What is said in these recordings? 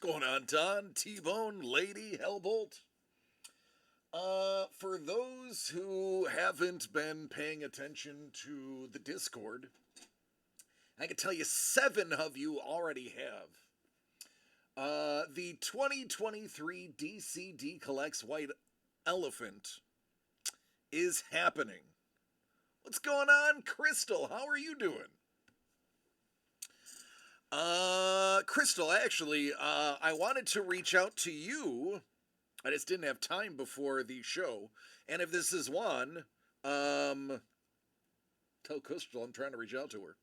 going on, Don? T-Bone, Lady, Hellbolt? For those who haven't been paying attention to the Discord, I can tell you 7 of you already have. The 2023 DCD Collects White Elephant is happening. What's going on, Crystal? How are you doing? Crystal, actually, I wanted to reach out to you. I just didn't have time before the show. And if this is one, tell Crystal I'm trying to reach out to her.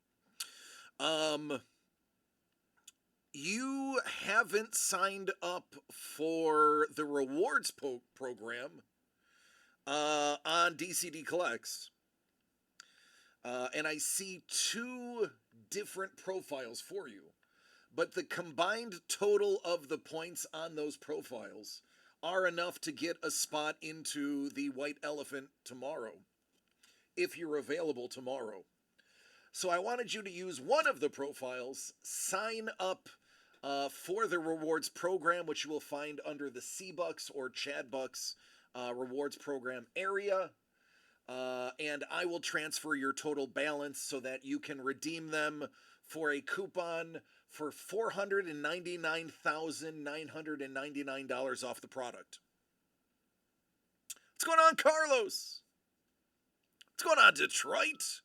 You haven't signed up for the rewards program on DCD Collects. And I see 2 different profiles for you. But the combined total of the points on those profiles are enough to get a spot into the White Elephant tomorrow, if you're available tomorrow. So I wanted you to use one of the profiles, sign up for the rewards program, which you will find under the C-Bucks or Chad Bucks rewards program area. And I will transfer your total balance so that you can redeem them for a coupon for $499,999 off the product. What's going on, Carlos? What's going on, Detroit?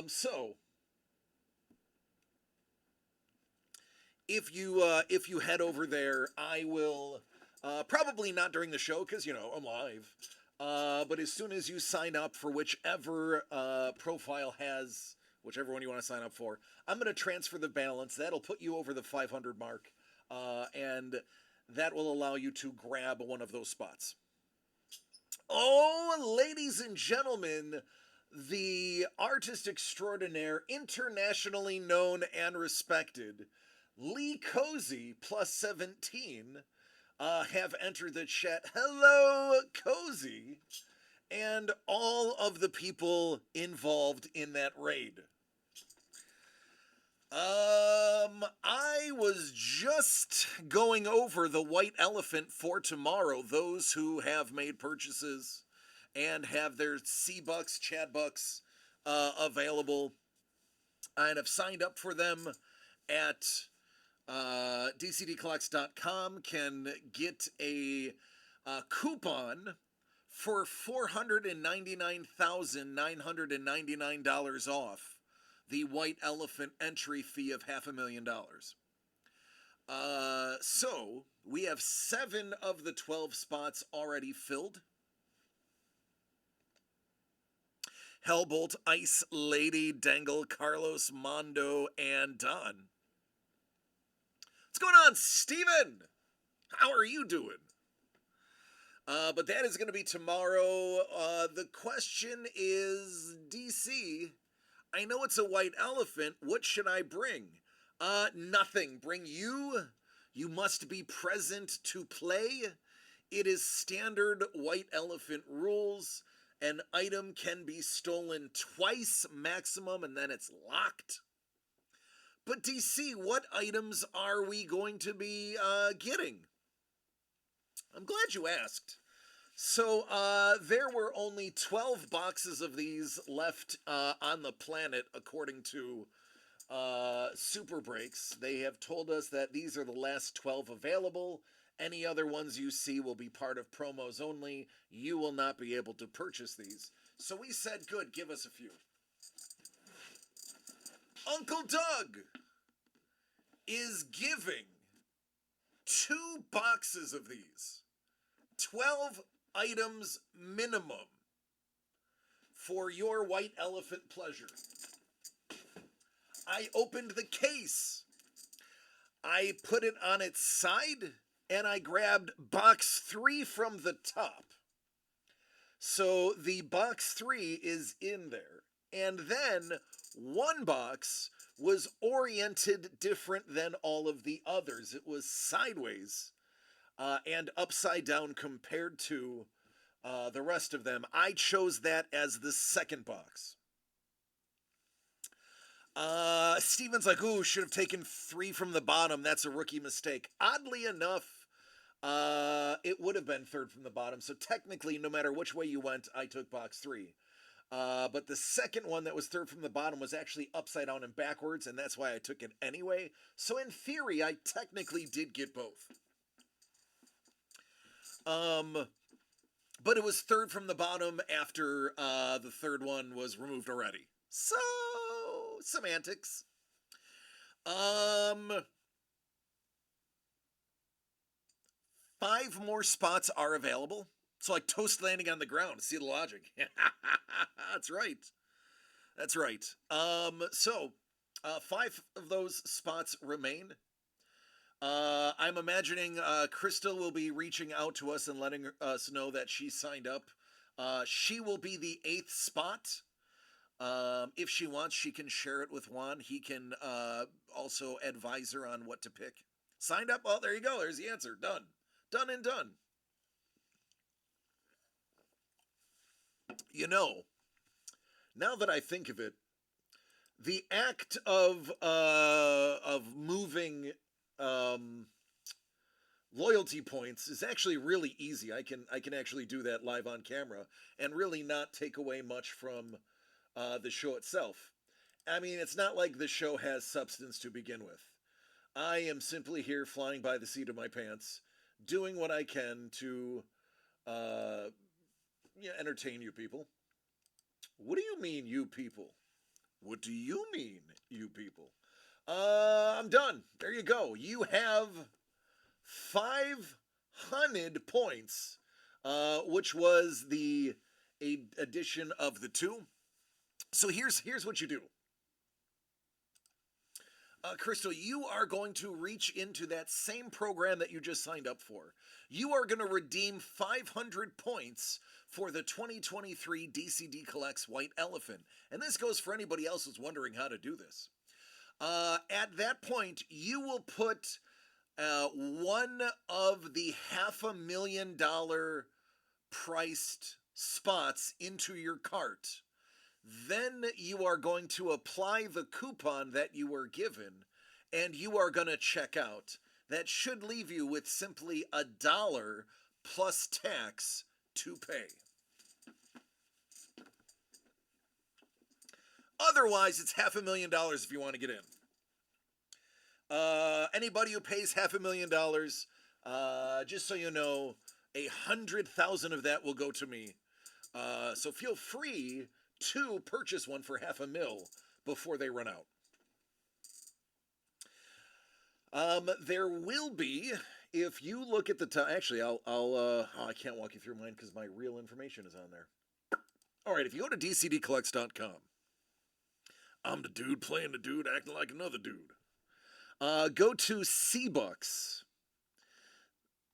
So if you head over there, I will probably not during the show because I'm live. But as soon as you sign up for whichever profile has whichever one you want to sign up for, I'm going to transfer the balance. That'll put you over the 500 mark, and that will allow you to grab one of those spots. Oh, ladies and gentlemen, the artist extraordinaire, internationally known and respected, Lee Cozy, plus 17, have entered the chat. Hello, Cozy, and all of the people involved in that raid. I was just going over the White Elephant for tomorrow. Those who have made purchases and have their C-Bucks, Chad Bucks available and have signed up for them at DCDcollects.com can get a coupon for $499,999 off the White Elephant entry fee of $500,000. So we have 7 of the 12 spots already filled. Hellbolt, Ice Lady, Dangle, Carlos, Mondo, and Don. What's going on, Steven? How are you doing? But that is going to be tomorrow. The question is, DC, I know it's a White Elephant. What should I bring? Nothing. Bring you. You must be present to play. It is standard White Elephant rules. An item can be stolen twice maximum, and then it's locked. But DC, what items are we going to be getting? I'm glad you asked. So there were only 12 boxes of these left on the planet, according to Super Breaks. They have told us that these are the last 12 available. Any other ones you see will be part of promos only. You will not be able to purchase these. So we said, good, give us a few. Uncle Doug is giving 2 boxes of these. 12 items minimum for your White Elephant pleasure. I opened the case. I put it on its side, and I grabbed box 3 from the top. So the box 3 is in there. And then one box was oriented different than all of the others. It was sideways and upside down compared to the rest of them. I chose that as the second box. Steven's like, ooh, should have taken 3 from the bottom. That's a rookie mistake. Oddly enough, it would have been 3rd from the bottom. So technically, no matter which way you went, I took box 3. But the second one that was 3rd from the bottom was actually upside down and backwards, and that's why I took it anyway. So in theory, I technically did get both. But it was 3rd from the bottom after the 3rd one was removed already. So semantics. 5 more spots are available. So like toast landing on the ground. See the logic? That's right. That's right. So 5 of those spots remain. I'm imagining Crystal will be reaching out to us and letting us know that she signed up. She will be the 8th spot. If she wants, she can share it with Juan. He can also advise her on what to pick. Signed up? Well, there you go. There's the answer. Done. Done and done. You know, now that I think of it, the act of moving loyalty points is actually really easy. I can actually do that live on camera and really not take away much from the show itself. I mean, it's not like the show has substance to begin with. I am simply here flying by the seat of my pants, doing what I can to entertain you people. What do you mean, you people? What do you mean, you people? I'm done. There you go. You have 500 points, which was the addition of the 2. So here's what you do. Crystal, you are going to reach into that same program that you just signed up for. You are going to redeem 500 points for the 2023 DCD Collects White Elephant. And this goes for anybody else who's wondering how to do this. At that point, you will put one of the $500,000 priced spots into your cart. Then you are going to apply the coupon that you were given, and you are going to check out. That should leave you with simply $1 plus tax to pay. Otherwise, it's $500,000 if you want to get in. Anybody who pays $500,000, just so you know, 100,000 of that will go to me. So feel free to purchase one for $500,000 before they run out. There will be, if you look at the top. Actually, I can't walk you through mine because my real information is on there. All right, if you go to DCDcollects.com, I'm the dude playing the dude, acting like another dude. Go to C-Bucks.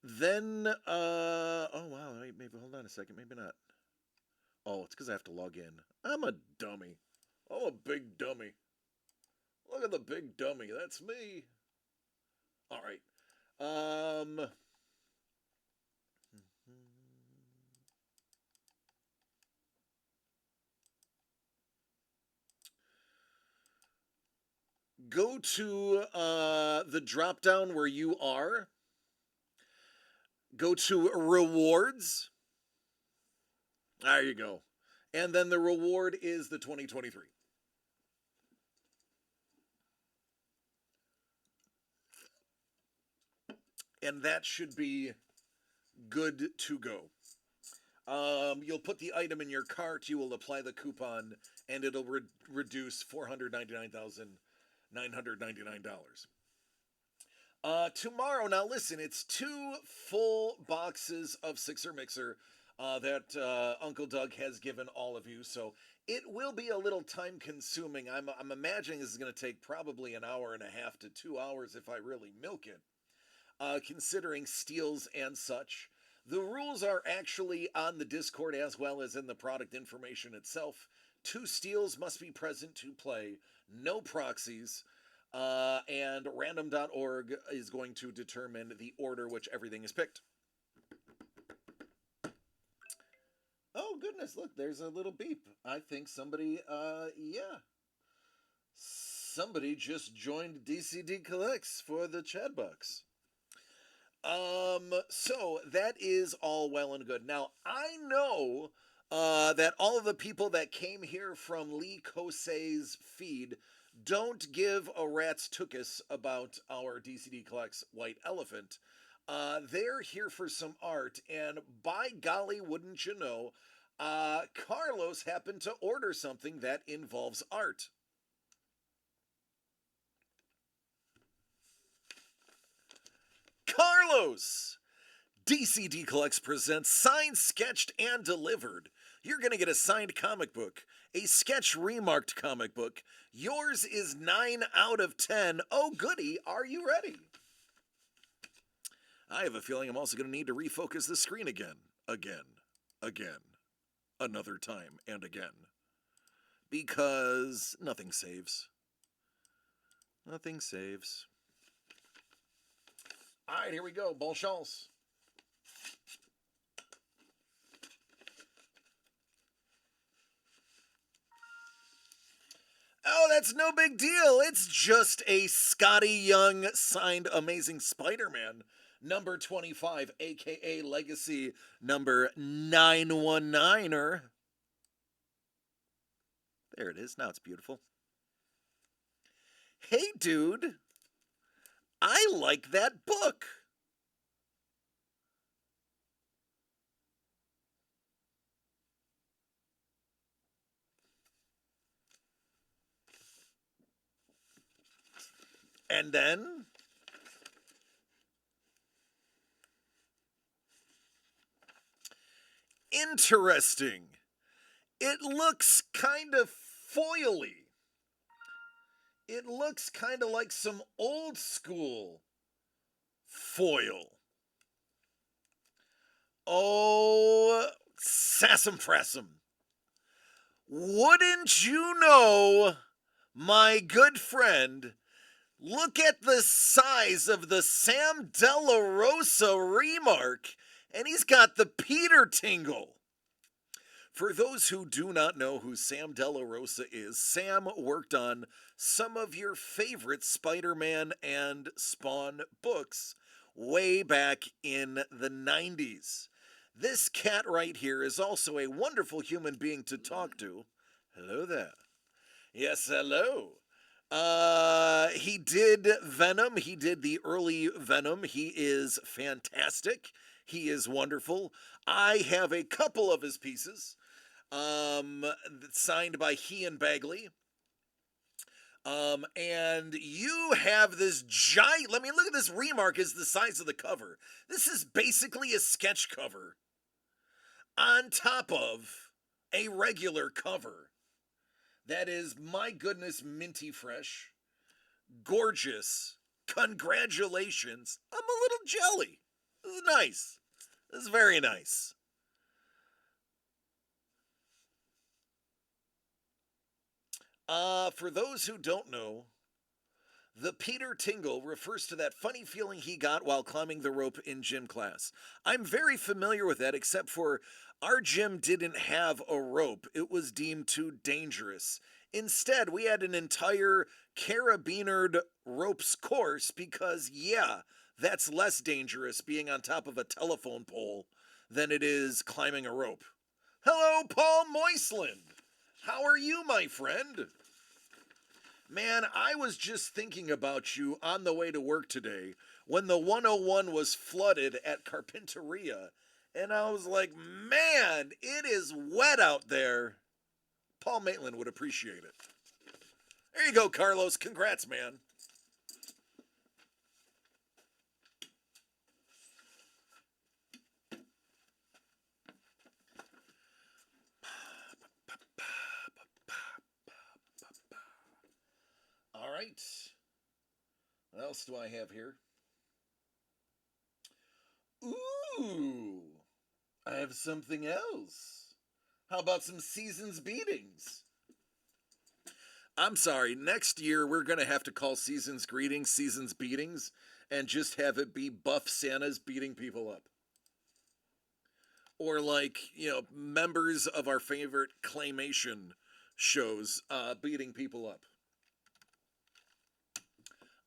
Then, oh wow, maybe hold on a second, maybe not. Oh, it's because I have to log in. I'm a dummy. I'm a big dummy. Look at the big dummy. That's me. All right. Go to the drop down where you are. Go to rewards. There you go. And then the reward is the 2023. And that should be good to go. You'll put the item in your cart, you will apply the coupon, and it'll reduce $499,999. Tomorrow, now listen, it's 2 full boxes of Sixer Mixer that Uncle Doug has given all of you, so it will be a little time consuming. I'm imagining this is going to take probably an hour and a half to 2 hours if I really milk it, considering steals and such. The rules are actually on the Discord as well as in the product information itself. 2 steals must be present to play, no proxies, and random.org is going to determine the order which everything is picked. Oh goodness, look, there's a little beep. I think somebody, yeah. Somebody just joined DCD Collects for the chat box. So that is all well and good. Now, I know that all of the people that came here from Lee Kosei's feed don't give a rat's tuchus about our DCD Collects White Elephant. They're here for some art, and by golly, wouldn't you know, Carlos happened to order something that involves art. Carlos! DCD Collects presents Signed, Sketched, and Delivered. You're going to get a signed comic book, a sketch remarked comic book. Yours is 9 out of 10. Oh, goody, are you ready? I have a feeling I'm also going to need to refocus the screen again, another time, and again. Because nothing saves. Nothing saves. All right, here we go. Bon chance. Oh, that's no big deal. It's just a Scotty Young signed Amazing Spider-Man number 25, aka Legacy number 919er. There it is. Now it's beautiful. Hey, dude. I like that book. And then interesting. It looks kind of foily. It looks kind of like some old school foil. Oh, sassafrasum. Wouldn't you know, my good friend, look at the size of the Sam Della Rosa remark, and he's got the Peter Tingle. For those who do not know who Sam Della Rosa is, Sam worked on some of your favorite Spider-Man and Spawn books way back in the 90s. This cat right here is also a wonderful human being to talk to. Hello there. Yes, hello. He did Venom. He did the early Venom. He is fantastic. He is wonderful. I have a couple of his pieces. Signed by he and Bagley. And you have this giant, let me look at this remark is the size of the cover. This is basically a sketch cover on top of a regular cover. That is, my goodness, minty fresh, gorgeous. Congratulations. I'm a little jelly. This is nice. This is very nice. For those who don't know, the Peter Tingle refers to that funny feeling he got while climbing the rope in gym class. I'm very familiar with that, except for our gym didn't have a rope. It was deemed too dangerous. Instead, we had an entire carabinered ropes course because, yeah, that's less dangerous being on top of a telephone pole than it is climbing a rope. Hello, Paul Moisland. How are you, my friend? Man, I was just thinking about you on the way to work today when the 101 was flooded at Carpinteria. And I was like, man, it is wet out there. Paul Maitland would appreciate it. There you go, Carlos. Congrats, man. All right. What else do I have here? Ooh, I have something else. How about some Seasons Beatings? I'm sorry, next year we're going to have to call Seasons Greetings Seasons Beatings and just have it be buff Santas beating people up. Or like, members of our favorite claymation shows beating people up.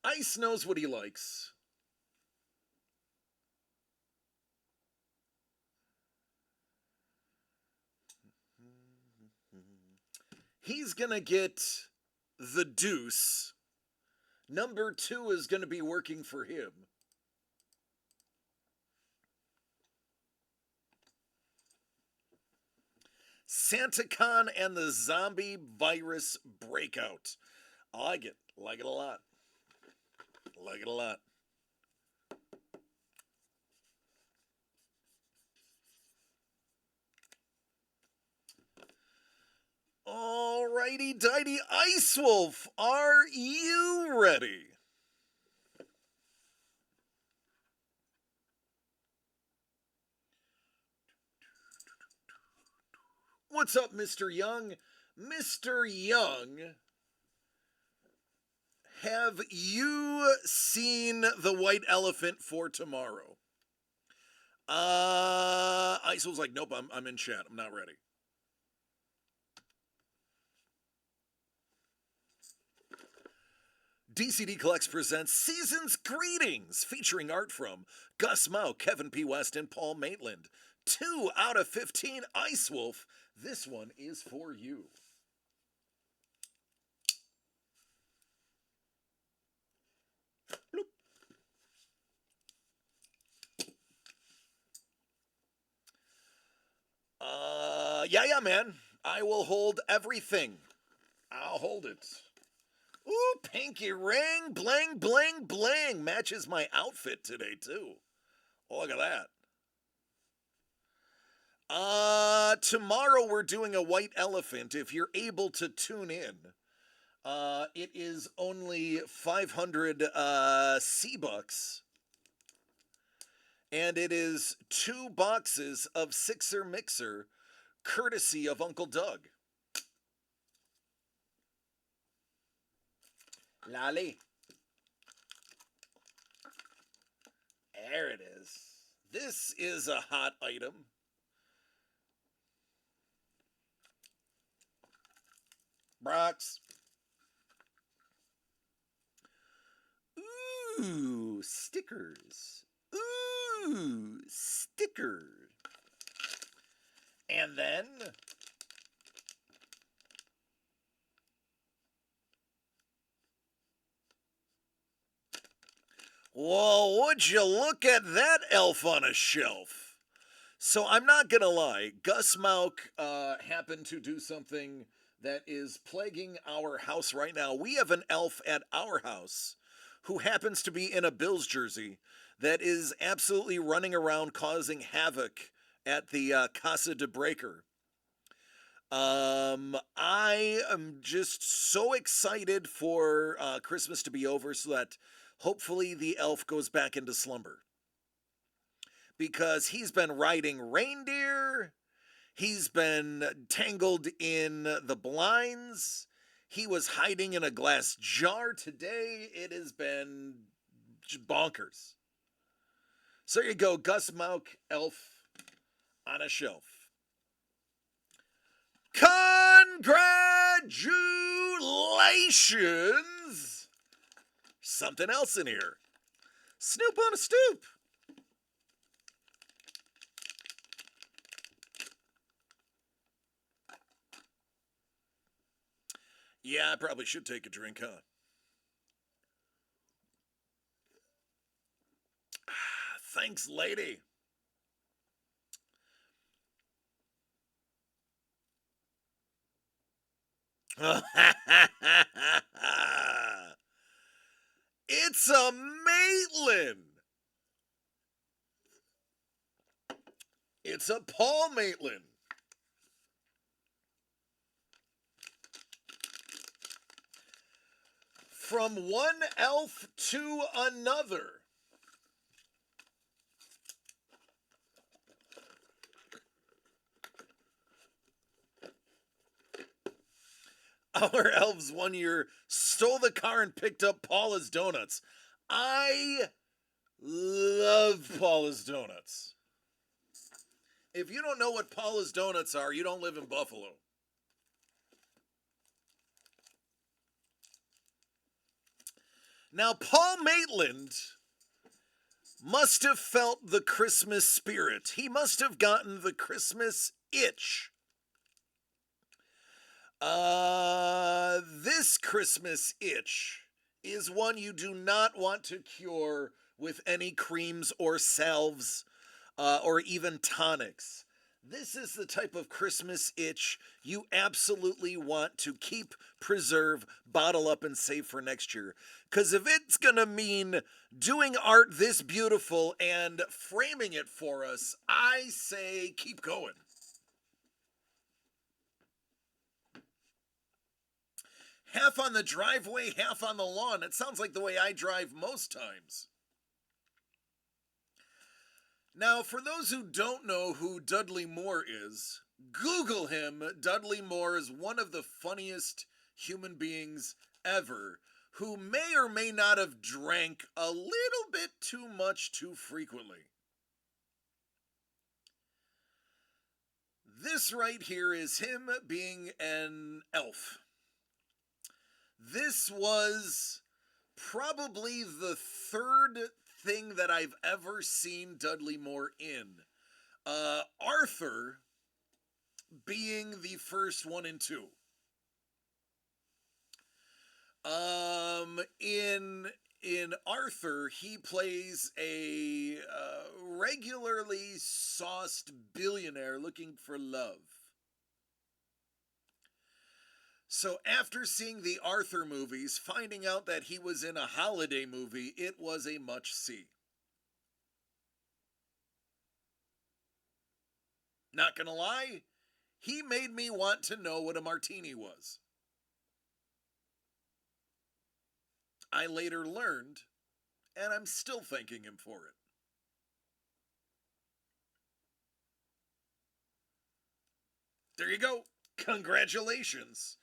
Ice knows what he likes. He's going to get the deuce. Number 2 is going to be working for him. SantaCon and the zombie virus breakout. I like it. Like it a lot. Like it a lot. Alrighty, dighty, Ice Wolf, are you ready? What's up, Mr. Young? Mr. Young, have you seen the white elephant for tomorrow? Ice Wolf's like, nope, I'm in chat. I'm not ready. DCD Collects presents Season's Greetings, featuring art from Gus Mau, Kevin P. West, and Paul Maitland. 2 out of 15, Ice Wolf. This one is for you. Bloop. Yeah, man. I will hold everything. I'll hold it. Ooh, pinky ring, bling, bling, bling. Matches my outfit today, too. Oh, look at that. Tomorrow we're doing a white elephant. If you're able to tune in, it is only 500 C-Bucks. And it is 2 boxes of Sixer Mixer, courtesy of Uncle Doug. Lolly. There it is. This is a hot item. Brox. Ooh, stickers. Ooh, sticker. And then well, would you look at that elf on a shelf? So I'm not gonna lie, Gus Mauk happened to do something that is plaguing our house right now. We have an elf at our house who happens to be in a Bills jersey that is absolutely running around causing havoc at the Casa de Breaker. I am just so excited for Christmas to be over so that hopefully the elf goes back into slumber. Because he's been riding reindeer, he's been tangled in the blinds, he was hiding in a glass jar today. It has been bonkers. So there you go, Gus Mauk, elf on a shelf. Congratulations! Something else in here. Snoop on a stoop. Yeah, I probably should take a drink, huh? Thanks, lady. It's a Maitland. It's a Paul Maitland. From one elf to another. Our elves one year stole the car and picked up Paula's Donuts. I love Paula's Donuts. If you don't know what Paula's Donuts are, you don't live in Buffalo. Now, Paul Maitland must have felt the Christmas spirit. He must have gotten the Christmas itch. This Christmas itch is one you do not want to cure with any creams or salves or even tonics. This is the type of Christmas itch you absolutely want to keep, preserve, bottle up, and save for next year. Because if it's going to mean doing art this beautiful and framing it for us, I say keep going. Half on the driveway, half on the lawn. It sounds like the way I drive most times. Now, for those who don't know who Dudley Moore is, Google him. Dudley Moore is one of the funniest human beings ever, who may or may not have drank a little bit too much too frequently. This right here is him being an elf. This was probably the third thing that I've ever seen Dudley Moore in. Arthur being the first 1 and 2. In Arthur, he plays a regularly sauced billionaire looking for love. So after seeing the Arthur movies, finding out that he was in a holiday movie, it was a much see. Not gonna lie, he made me want to know what a martini was. I later learned, and I'm still thanking him for it. There you go. Congratulations.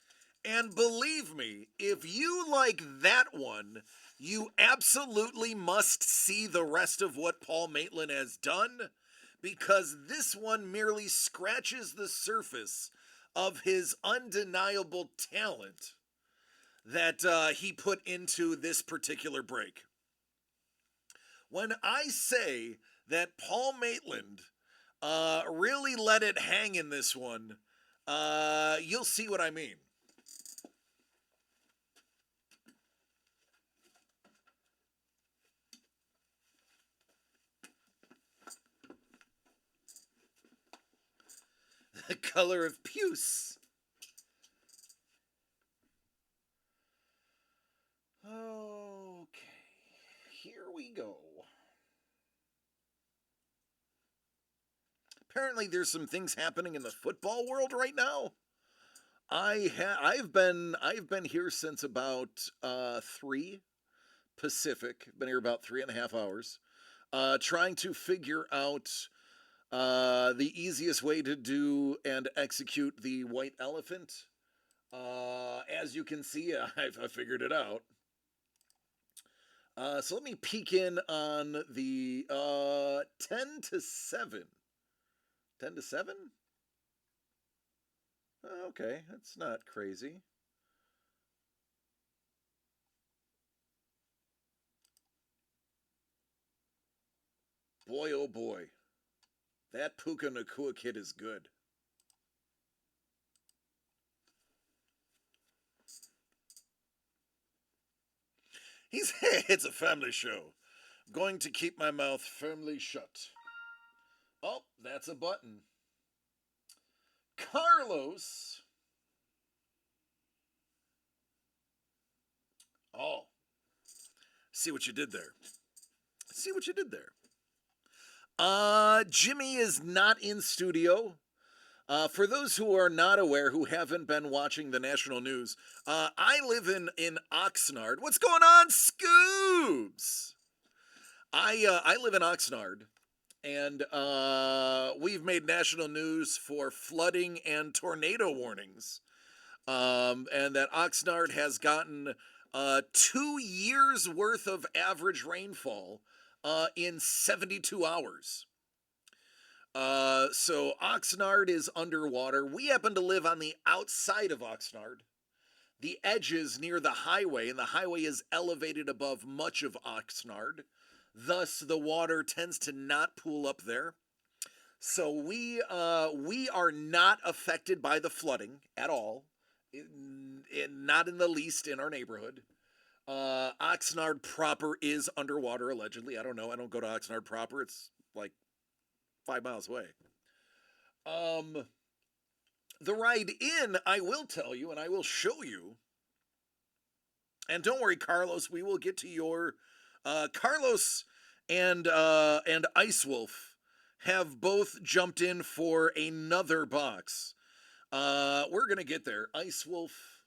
And believe me, if you like that one, you absolutely must see the rest of what Paul Maitland has done, because this one merely scratches the surface of his undeniable talent that he put into this particular break. When I say that Paul Maitland really let it hang in this one, you'll see what I mean. The color of puce. Okay, here we go. Apparently there's some things happening in the football world right now. I've been here since about 3 Pacific. Been here about 3.5 hours, trying to figure out the easiest way to do and execute the white elephant. As you can see, I've figured it out. So let me peek in on the 10 to 7. 10 to 7? Okay, that's not crazy. Boy, oh boy. That Puka Nacua kid is good. It's a family show. I'm going to keep my mouth firmly shut. Oh, that's a button. Carlos. Oh. See what you did there. See what you did there. Jimmy is not in studio. For those who are not aware, who haven't been watching the national news, I live in Oxnard. What's going on, Scoobs? I live in Oxnard, and we've made national news for flooding and tornado warnings, and that Oxnard has gotten 2 years worth of average rainfall in 72 hours. So Oxnard is underwater. We happen to live on the outside of Oxnard. the edges near the highway, and the highway is elevated above much of Oxnard. Thus, the water tends to not pool up there. So we are not affected by the flooding at all, not in the least in our neighborhood. Oxnard proper is underwater allegedly. I don't know. I don't go to Oxnard proper. It's like 5 miles away. The ride in, I will tell you, and I will show you. And don't worry, Carlos, we will get to your Carlos and Ice Wolf have both jumped in for another box. We're gonna get there. Ice Wolf,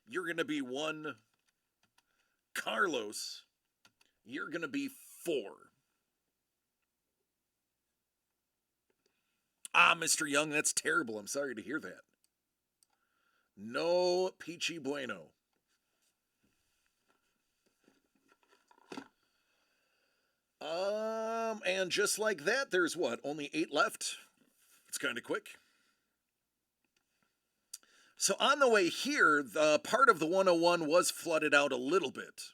you're gonna be 1. Carlos, you're gonna be 4. Ah, Mr. Young, that's terrible. I'm sorry to hear that. No peachy bueno. And just like that, there's what? Only 8 left? It's kind of quick. So on the way here, the part of the 101 was flooded out a little bit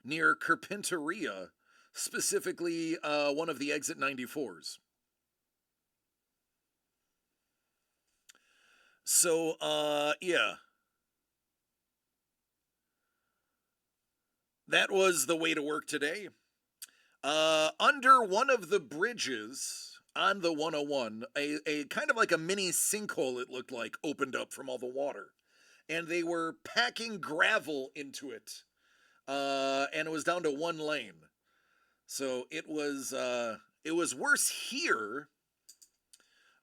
near Carpinteria, specifically one of the exit 94s. So, yeah. That was the way to work today. Under one of the bridges on the 101, a kind of like a mini sinkhole, it looked like, opened up from all the water. And they were packing gravel into it. And it was down to 1 lane. So it was worse here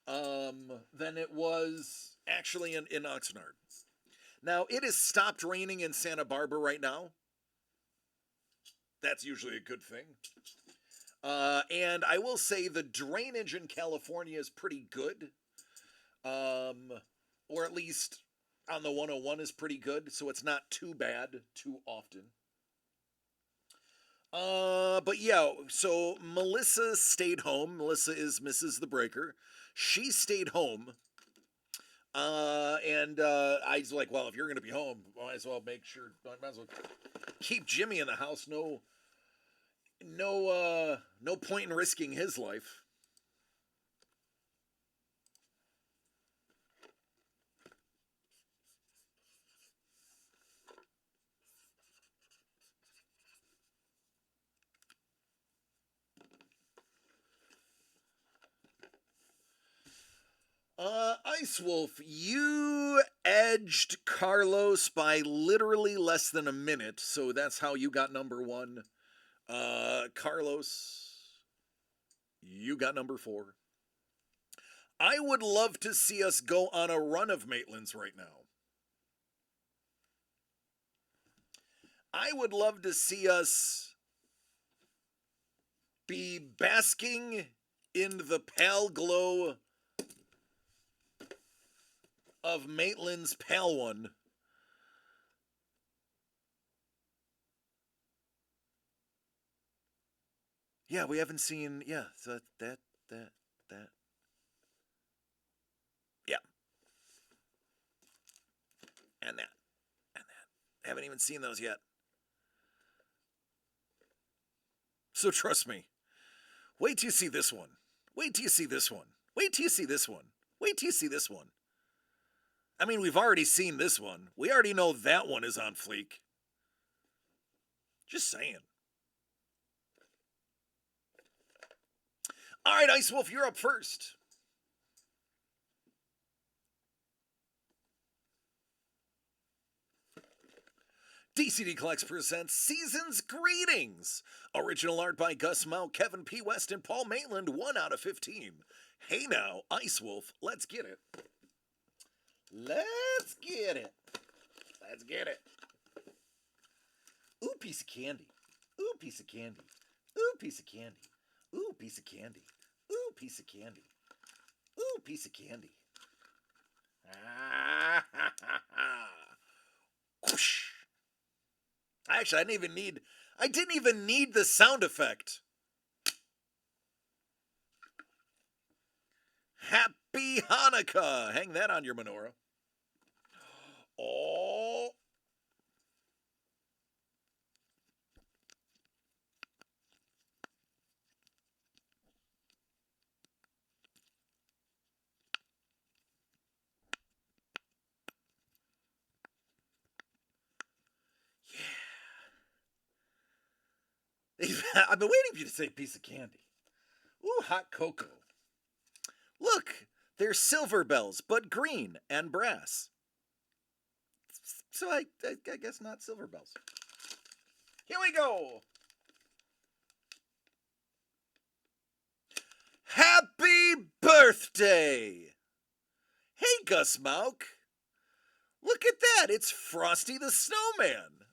than it was actually in Oxnard. Now, it has stopped raining in Santa Barbara right now. That's usually a good thing. And I will say the drainage in California is pretty good. Or at least on the 101 is pretty good, so it's not too bad too often. But yeah, so Melissa stayed home. Melissa is Mrs. The Breaker. She stayed home. And I was like, well, if you're going to be home, might as well make sure, might as well keep Jimmy in the house. No point in risking his life. Ice Wolf, you edged Carlos by literally less than a minute, so that's how you got number 1. Carlos, you got number 4. I would love to see us go on a run of Maitlands right now. I would love to see us be basking in the pale glow of Maitland's Pale One. Yeah, we haven't seen, yeah, so that. Yeah. And that. Haven't even seen those yet. So trust me. Wait till you see this one. Wait till you see this one. Wait till you see this one. Wait till you see this one. I mean, we've already seen this one. We already know that one is on fleek. Just saying. All right, Ice Wolf, you're up first. DCD Collects presents Season's Greetings. Original art by Gus Mount, Kevin P. West, and Paul Maitland, 1 out of 15. Hey now, Ice Wolf, let's get it. Let's get it. Let's get it. Ooh, piece of candy. Ooh, piece of candy. Ooh, piece of candy. Ooh, piece of candy. Ooh, piece of candy. Ooh, piece of candy. Ah, ha, ha, ha. Whoosh. Actually, I didn't even need the sound effect. Happy Hanukkah. Hang that on your menorah. Oh, I've been waiting for you to say piece of candy. Ooh, hot cocoa. Look, they're silver bells, but green and brass. So I guess not silver bells. Here we go. Happy birthday! Hey, Gus Mauk. Look at that. It's Frosty the Snowman.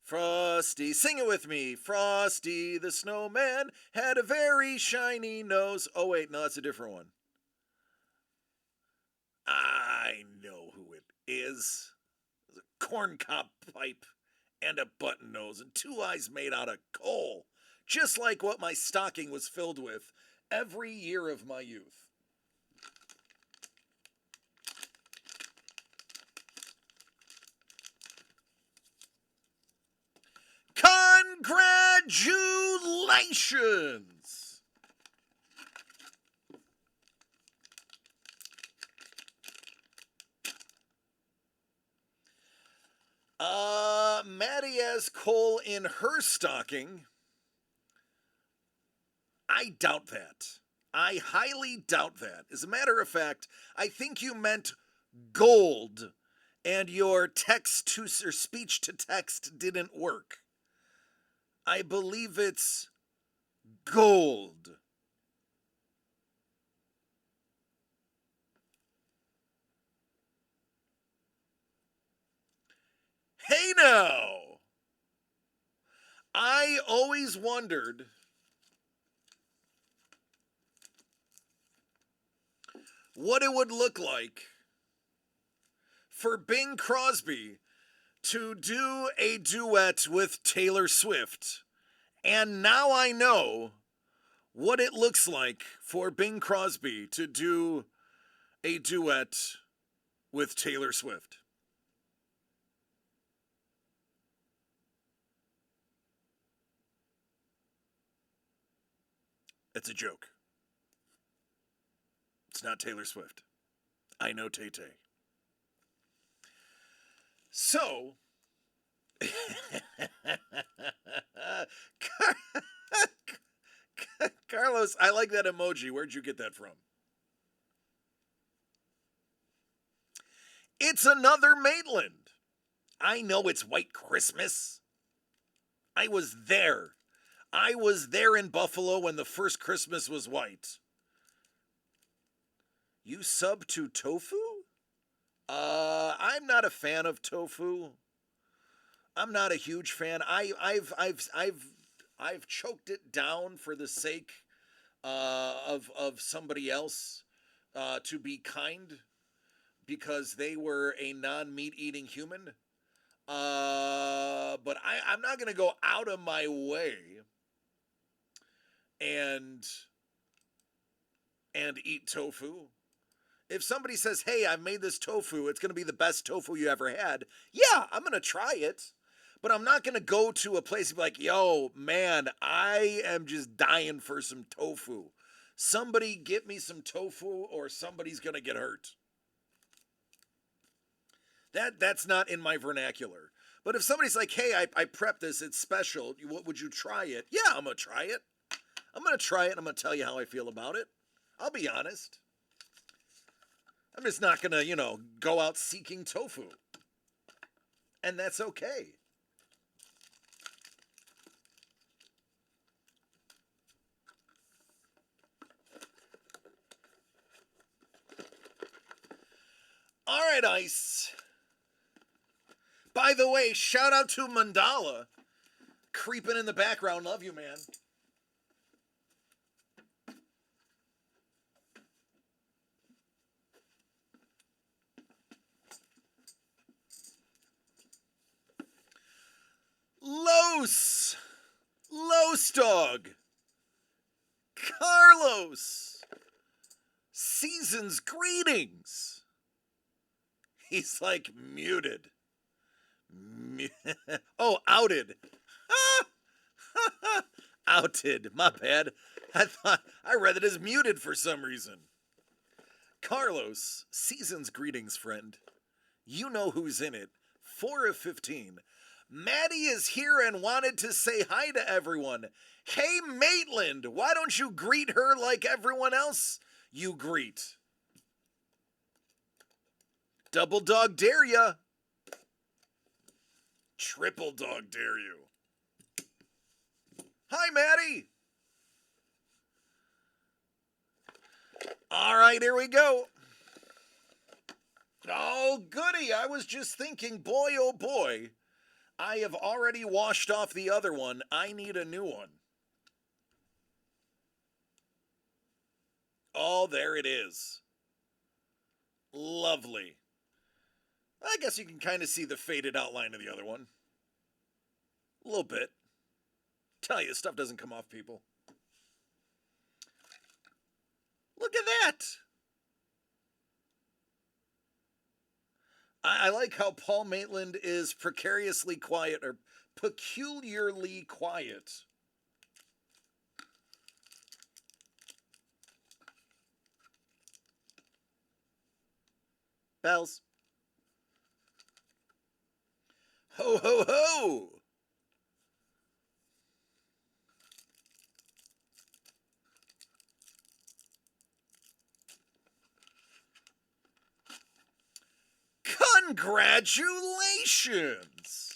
Frosty, sing it with me. Frosty the Snowman had a very shiny nose. Oh, wait, no, that's a different one. I know who it is. There's a corncob pipe and a button nose and two eyes made out of coal, just like what my stocking was filled with every year of my youth. Congratulations! Maddie has coal in her stocking. I doubt that. I highly doubt that. As a matter of fact, I think you meant gold, and your text to or speech to text didn't work. I believe it's gold. Hey now! I always wondered what it would look like for Bing Crosby to do a duet with Taylor Swift. And now I know what it looks like for Bing Crosby to do a duet with Taylor Swift. It's a joke. It's not Taylor Swift. I know Tay Tay. So, Carlos, I like that emoji. Where'd you get that from? It's another Maitland. I know it's White Christmas. I was there. I was there in Buffalo when the first Christmas was white. You sub to tofu? I'm not a fan of tofu. I'm not a huge fan. I've choked it down for the sake of somebody else to be kind because they were a non-meat eating human. But I'm not gonna go out of my way and eat tofu. If somebody says, "Hey, I made this tofu. It's gonna be the best tofu you ever had," yeah, I'm gonna try it. But I'm not gonna go to a place and be like, "Yo, man, I am just dying for some tofu. Somebody get me some tofu, or somebody's gonna get hurt." That's not in my vernacular. But if somebody's like, "Hey, I prepped this. It's special. Would you try it?" Yeah, I'm gonna try it. I'm gonna try it. And I'm gonna tell you how I feel about it. I'll be honest. I'm just not gonna, go out seeking tofu. And that's okay. All right, Ice. By the way, shout out to Mandala. Creeping in the background. Love you, man. Los. Los Dog. Carlos. Season's greetings. He's like muted. Oh, outed. Outed. My bad. I read it as muted for some reason. Carlos, season's greetings, friend. You know who's in it. 4 of 15. Maddie is here and wanted to say hi to everyone. Hey, Maitland, why don't you greet her like everyone else you greet? Double dog dare ya. Triple dog dare you. Hi, Maddie. All right, here we go. Oh, goody. I was just thinking, boy, oh boy. I have already washed off the other one. I need a new one. Oh, there it is. Lovely. I guess you can kind of see the faded outline of the other one. A little bit. Tell you, stuff doesn't come off, people. Look at that. I like how Paul Maitland is precariously quiet, or peculiarly quiet. Bells. Ho, ho, ho! Congratulations!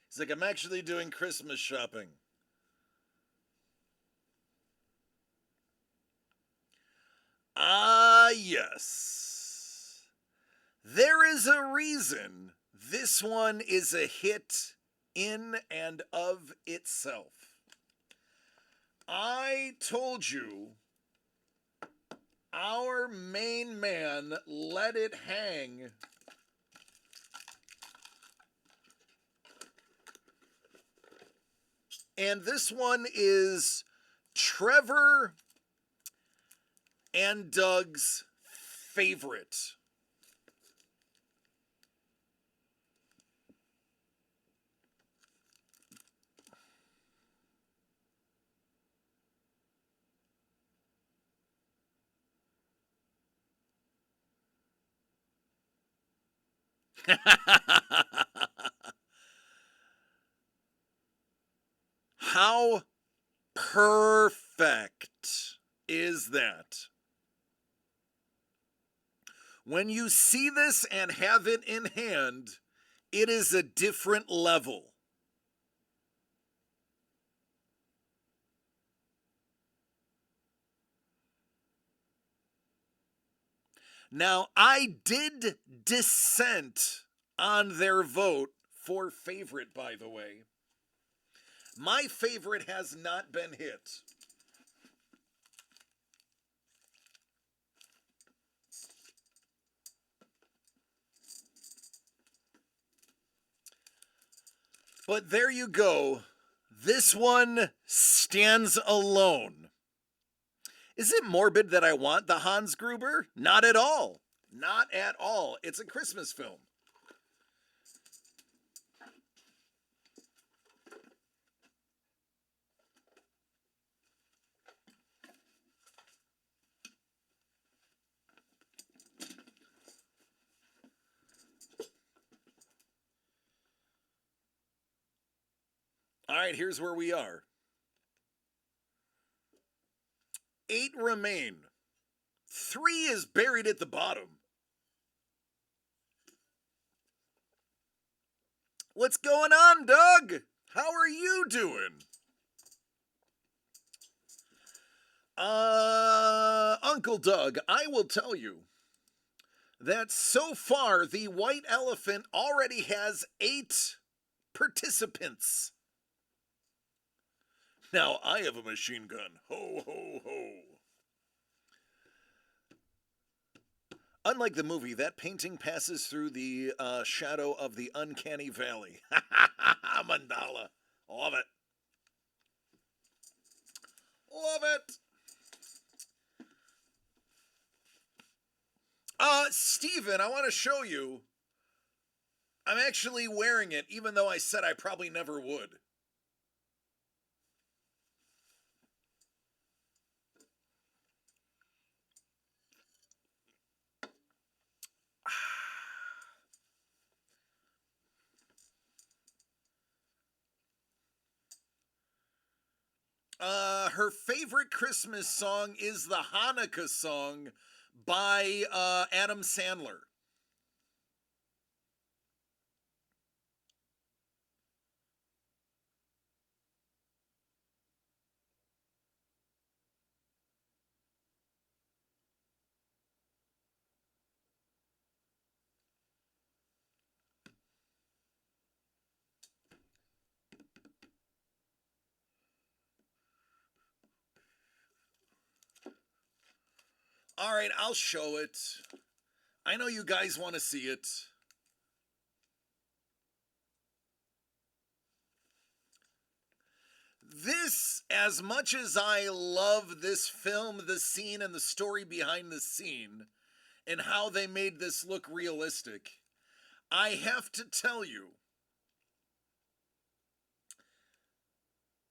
He's like, I'm actually doing Christmas shopping. Ah, yes. There is a reason this one is a hit in and of itself. I told you our main man let it hang. And this one is Trevor and Doug's favorite. How perfect is that? When you see this and have it in hand, it is a different level. Now, I did dissent on their vote for favorite, by the way. My favorite has not been hit. But there you go. This one stands alone. Is it morbid that I want the Hans Gruber? Not at all. Not at all. It's a Christmas film. All right, here's where we are. 8 remain. 3 is buried at the bottom. What's going on, Doug? How are you doing? Uncle Doug, I will tell you that so far the white elephant already has 8 participants. Now I have a machine gun. Ho, ho, ho. Unlike the movie, that painting passes through the shadow of the uncanny valley. Mandala. Love it. Love it. Steven, I want to show you. I'm actually wearing it, even though I said I probably never would. Her favorite Christmas song is the Hanukkah song by Adam Sandler. All right, I'll show it. I know you guys want to see it. This, as much as I love this film, the scene, and the story behind the scene, and how they made this look realistic, I have to tell you,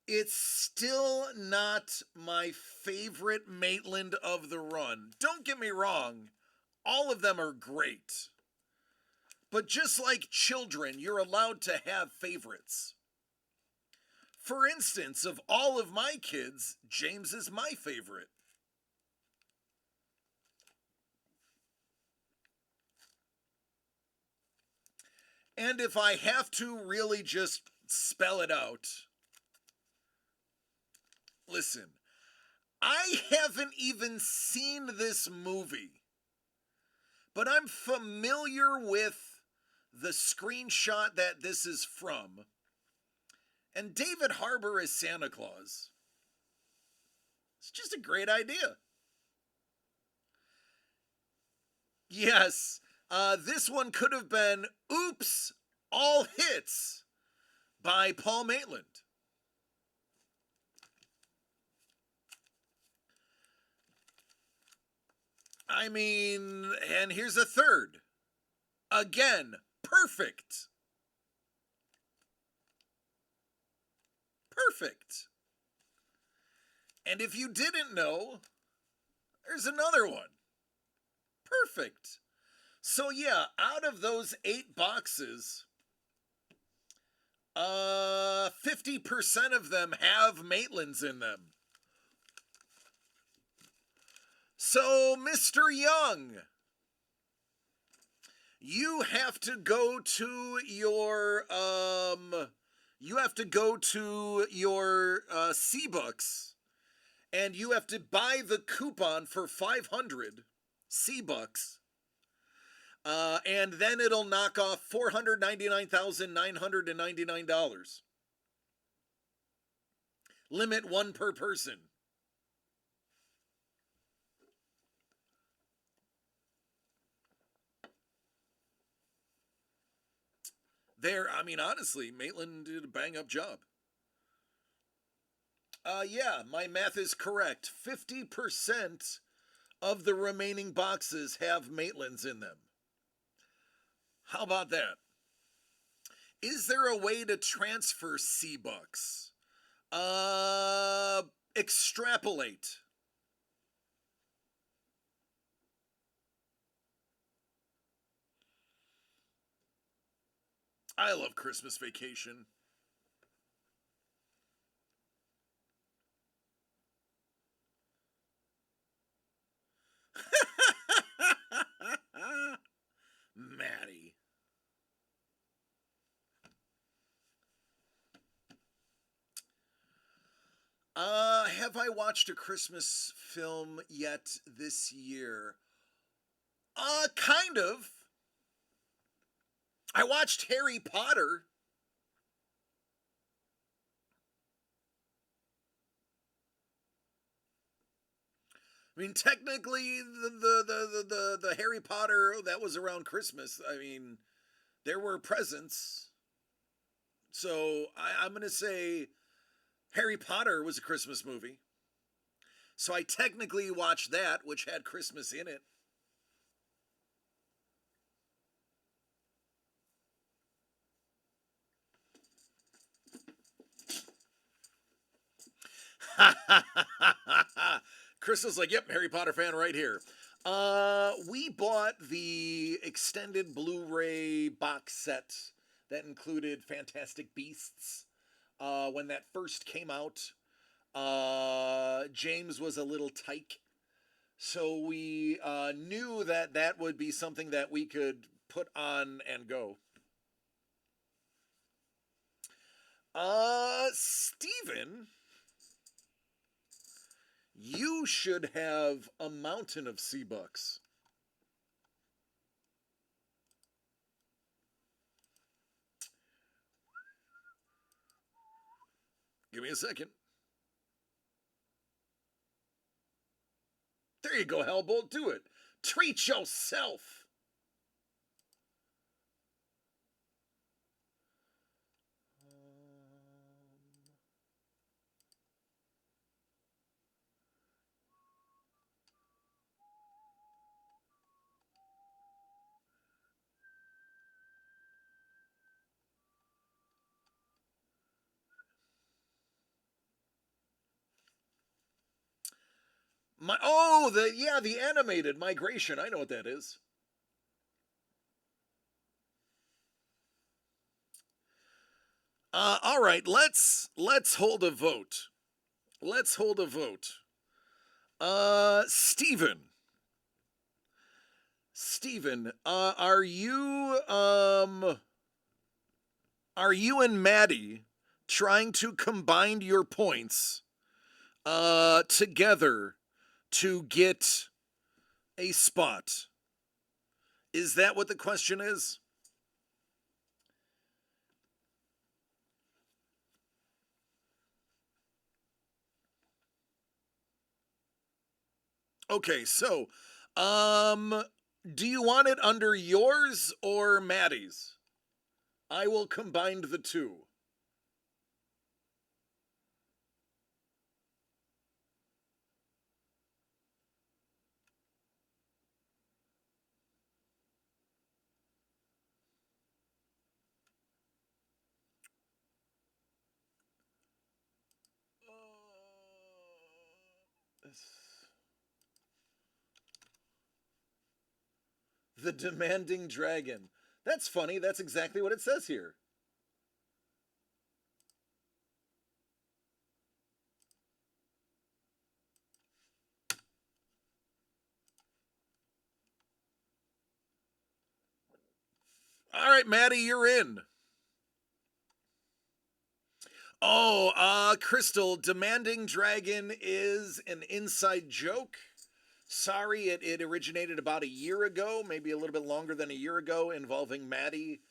it's still not my favorite Maitland of the run. Don't get me wrong, all of them are great. But just like children, you're allowed to have favorites. For instance, of all of my kids, James is my favorite. And if I have to really just spell it out, listen, I haven't even seen this movie, but I'm familiar with the screenshot that this is from. And David Harbour as Santa Claus. It's just a great idea. Yes, this one could have been Oops, All Hits by Paul Maitland. I mean, and here's a third. Again, perfect. Perfect. And if you didn't know, there's another one. Perfect. So yeah, out of those 8 boxes, 50% of them have Maitlands in them. So, Mr. Young, you have to go to your C-Bucks, and you have to buy the coupon for 500 C-Bucks, and then it'll knock off $499,999. Limit 1 per person. There, I mean, honestly, Maitland did a bang-up job. Yeah, my math is correct. 50% of the remaining boxes have Maitlands in them. How about that? Is there a way to transfer C-Bucks? Extrapolate. I love Christmas Vacation. Maddie. Have I watched a Christmas film yet this year? Kind of. I watched Harry Potter. I mean, technically, the Harry Potter that was around Christmas. I mean, there were presents, so I'm gonna say Harry Potter was a Christmas movie. So I technically watched that, which had Christmas in it. Crystal's like, yep, Harry Potter fan right here. We bought the extended Blu-ray box set that included Fantastic Beasts when that first came out. James was a little tyke. So we knew that that would be something that we could put on and go. Steven, you should have a mountain of sea bucks. Give me a second. There you go, Hellbolt. Do it. Treat yourself. The animated migration. I know what that is. All right, let's hold a vote. Let's hold a vote. Steven. Steven, are you and Maddie trying to combine your points together to get a spot? Is that what the question is? Okay, so do you want it under yours or Maddie's? I will combine the two. The demanding dragon. That's funny. That's exactly what it says here. All right, Maddie, you're in. Oh, Crystal, demanding dragon is an inside joke. Sorry, it originated about a year ago, maybe a little bit longer than a year ago, involving Maddie.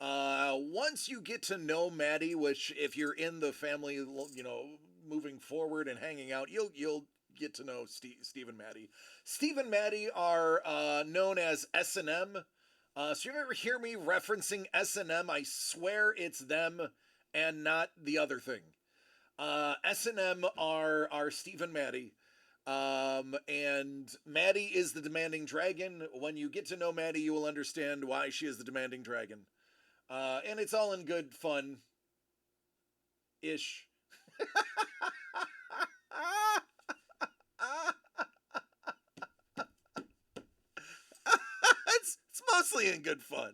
Once you get to know Maddie, which if you're in the family, moving forward and hanging out, you'll get to know Steve and Maddie. Steve and Maddie are known as S&M. So you ever hear me referencing S&M, I swear it's them and not the other thing. S&M are Steve and Maddie. And Maddie is the demanding dragon. When you get to know Maddie, you will understand why she is the demanding dragon. And it's all in good fun ish. it's mostly in good fun.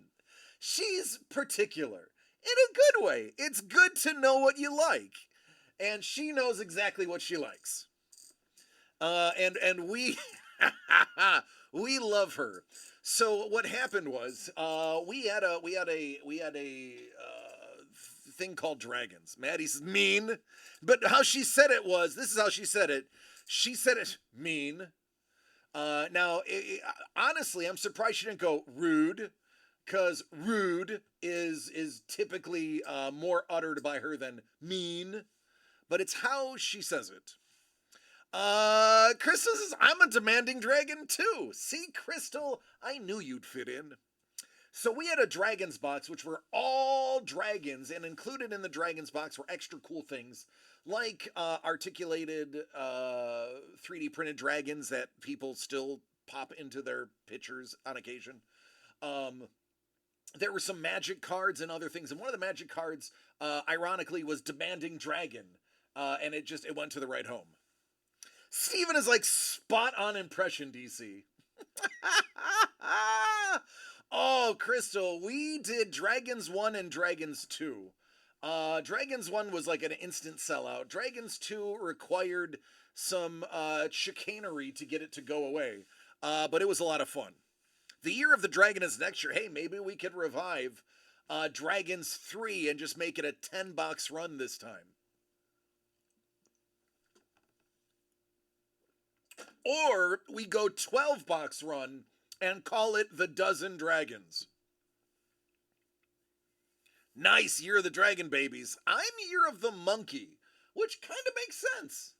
She's particular in a good way. It's good to know what you like, and she knows exactly what she likes. And we we love her. So what happened was we had a thing called dragons. Maddie's mean, but how she said it was, this is how she said it. She said it mean. Now, honestly, I'm surprised she didn't go rude, because rude is typically more uttered by her than mean, but it's how she says it. Crystal says, I'm a demanding dragon too. See, Crystal, I knew you'd fit in. So we had a dragons box, which were all dragons, and included in the dragons box were extra cool things, like articulated 3D printed dragons that people still pop into their pictures on occasion. There were some magic cards and other things, and one of the magic cards, ironically, was demanding dragon, and it went to the right home. Steven is like spot on impression, DC. Oh, Crystal, we did Dragons 1 and Dragons 2. Dragons 1 was like an instant sellout. Dragons 2 required some chicanery to get it to go away. But it was a lot of fun. The Year of the Dragon is next year. Hey, maybe we could revive Dragons 3 and just make it a 10-box run this time. Or we go 12-box run and call it the Dozen Dragons. Nice, Year of the Dragon, babies. I'm Year of the Monkey, which kind of makes sense.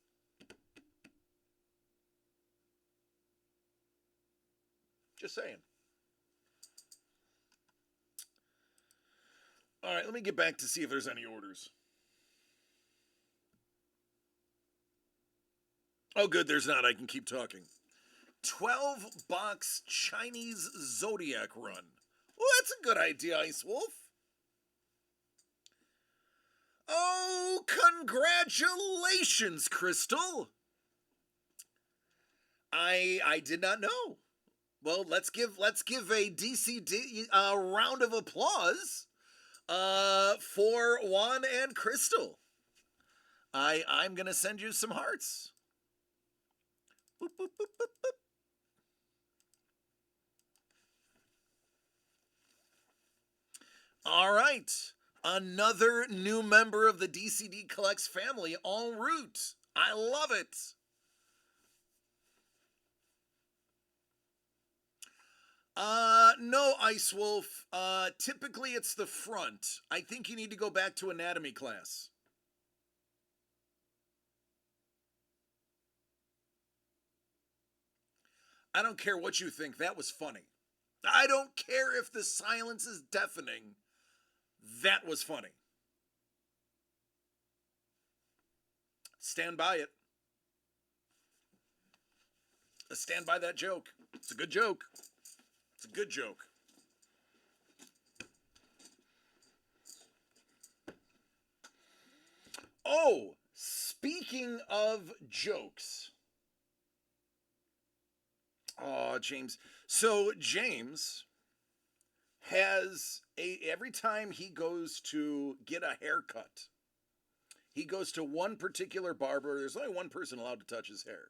Just saying. All right, let me get back to see if there's any orders. Oh, good, there's not. I can keep talking. 12-box Chinese Zodiac run. Well, that's a good idea, Ice Wolf. Oh, congratulations, Crystal. I did not know. Well, let's give a DCD round of applause for Juan and Crystal. I'm gonna send you some hearts. Boop, boop, boop, boop, boop. All right. Another new member of the DCD Collects family en route. I love it. No, Ice Wolf. Typically it's the front. I think you need to go back to anatomy class. I don't care what you think. That was funny. I don't care if the silence is deafening. That was funny. Stand by it. Stand by that joke. It's a good joke. It's a good joke. Oh, speaking of jokes. Oh, James. So James has every time he goes to get a haircut, he goes to one particular barber. There's only one person allowed to touch his hair.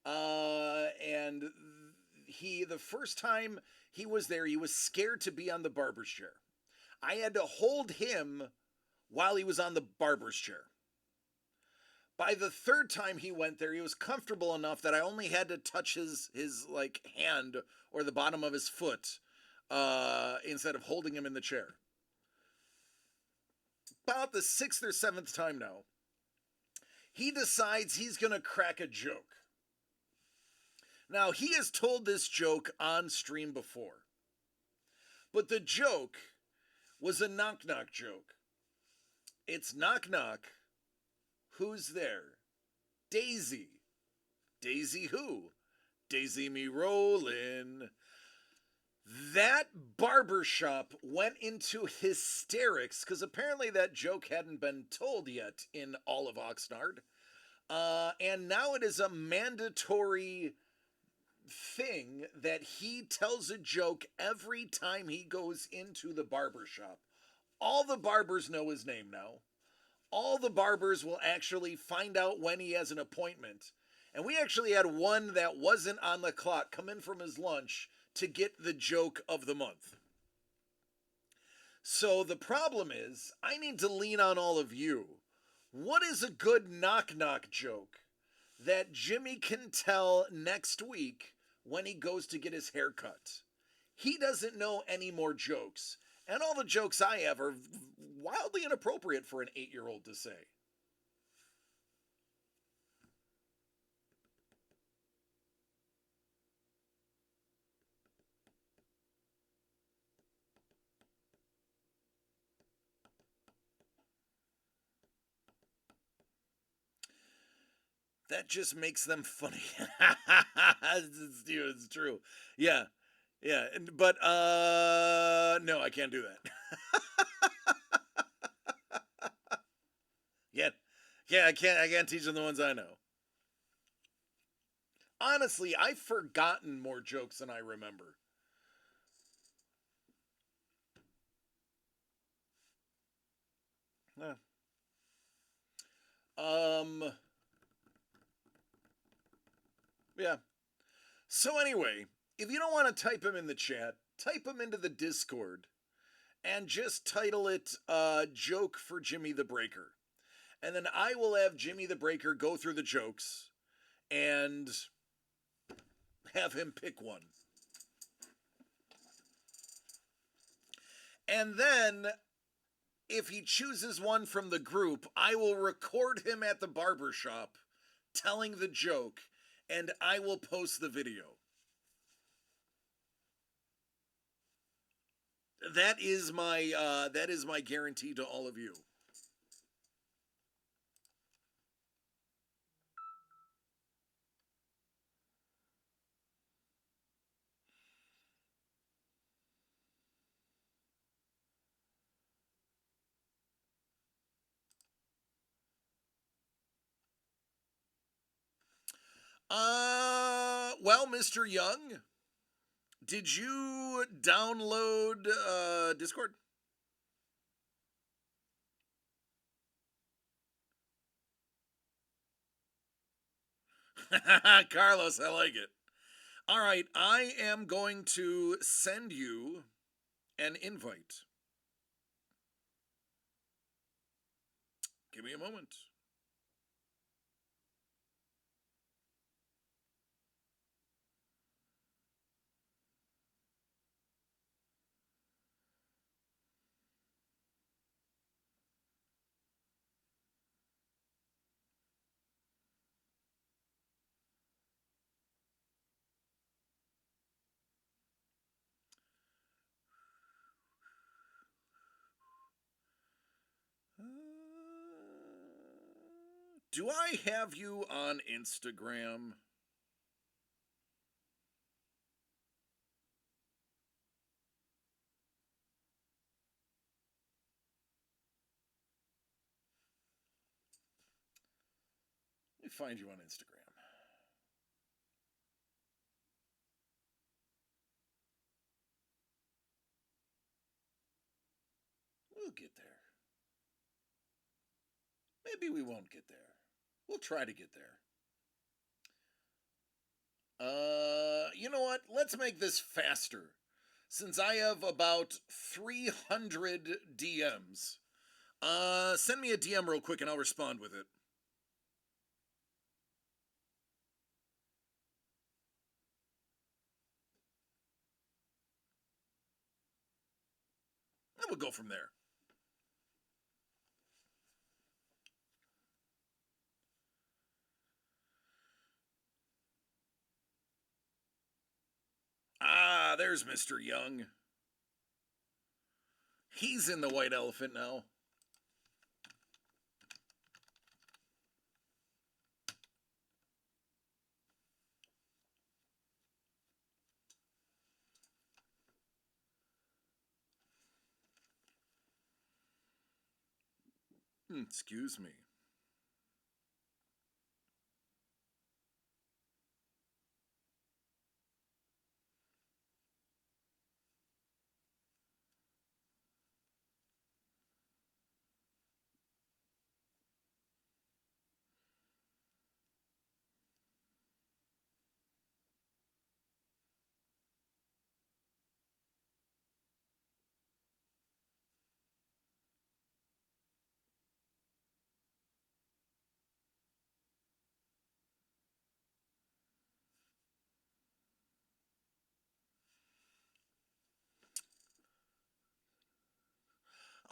And the first time he was there, he was scared to be on the barber's chair. I had to hold him while he was on the barber's chair. By the third time he went there, he was comfortable enough that I only had to touch his like hand or the bottom of his foot instead of holding him in the chair. About the 6th or 7th time now, he decides he's going to crack a joke. Now, he has told this joke on stream before, but the joke was a knock-knock joke. It's knock-knock. Who's there? Daisy. Daisy who? Daisy me rollin'. That barbershop went into hysterics because apparently that joke hadn't been told yet in all of Oxnard. And now it is a mandatory thing that he tells a joke every time he goes into the barbershop. All the barbers know his name now. All the barbers will actually find out when he has an appointment. And we actually had one that wasn't on the clock come in from his lunch to get the joke of the month. So the problem is, I need to lean on all of you. What is a good knock-knock joke that Jimmy can tell next week when he goes to get his hair cut? He doesn't know any more jokes. And all the jokes I have are wildly inappropriate for an 8-year-old to say. That just makes them funny. It's true. Yeah. Yeah. But no, I can't do that. Yeah, I can't teach them the ones I know. Honestly, I've forgotten more jokes than I remember. Yeah. So anyway, if you don't want to type them in the chat, type them into the Discord and just title it Joke for Jimmy the Breaker. And then I will have Jimmy the Breaker go through the jokes and have him pick one. And then, if he chooses one from the group, I will record him at the barbershop telling the joke, and I will post the video. That is my guarantee to all of you. Well, Mr. Young, did you download Discord? Carlos, I like it. All right, I am going to send you an invite. Give me a moment. Do I have you on Instagram? Let me find you on Instagram. We'll get there. Maybe we won't get there. We'll try to get there. You know what? Let's make this faster. Since I have about 300 DMs. Send me a DM real quick and I'll respond with it. And we'll go from there. Ah, there's Mr. Young. He's in the White Elephant now. Excuse me.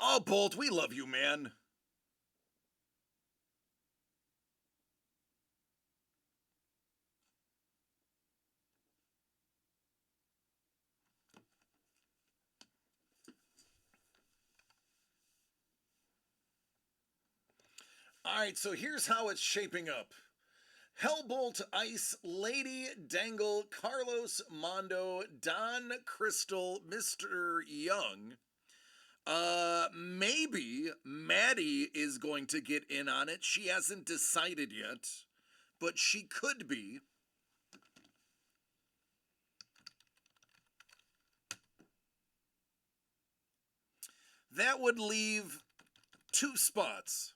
Oh, Bolt, we love you, man. All right, so here's how it's shaping up. Hellbolt, Ice, Lady, Dangle, Carlos, Mondo, Don, Crystal, Mr. Young. Maybe Maddie is going to get in on it. She hasn't decided yet, but she could be. That would leave 2 spots.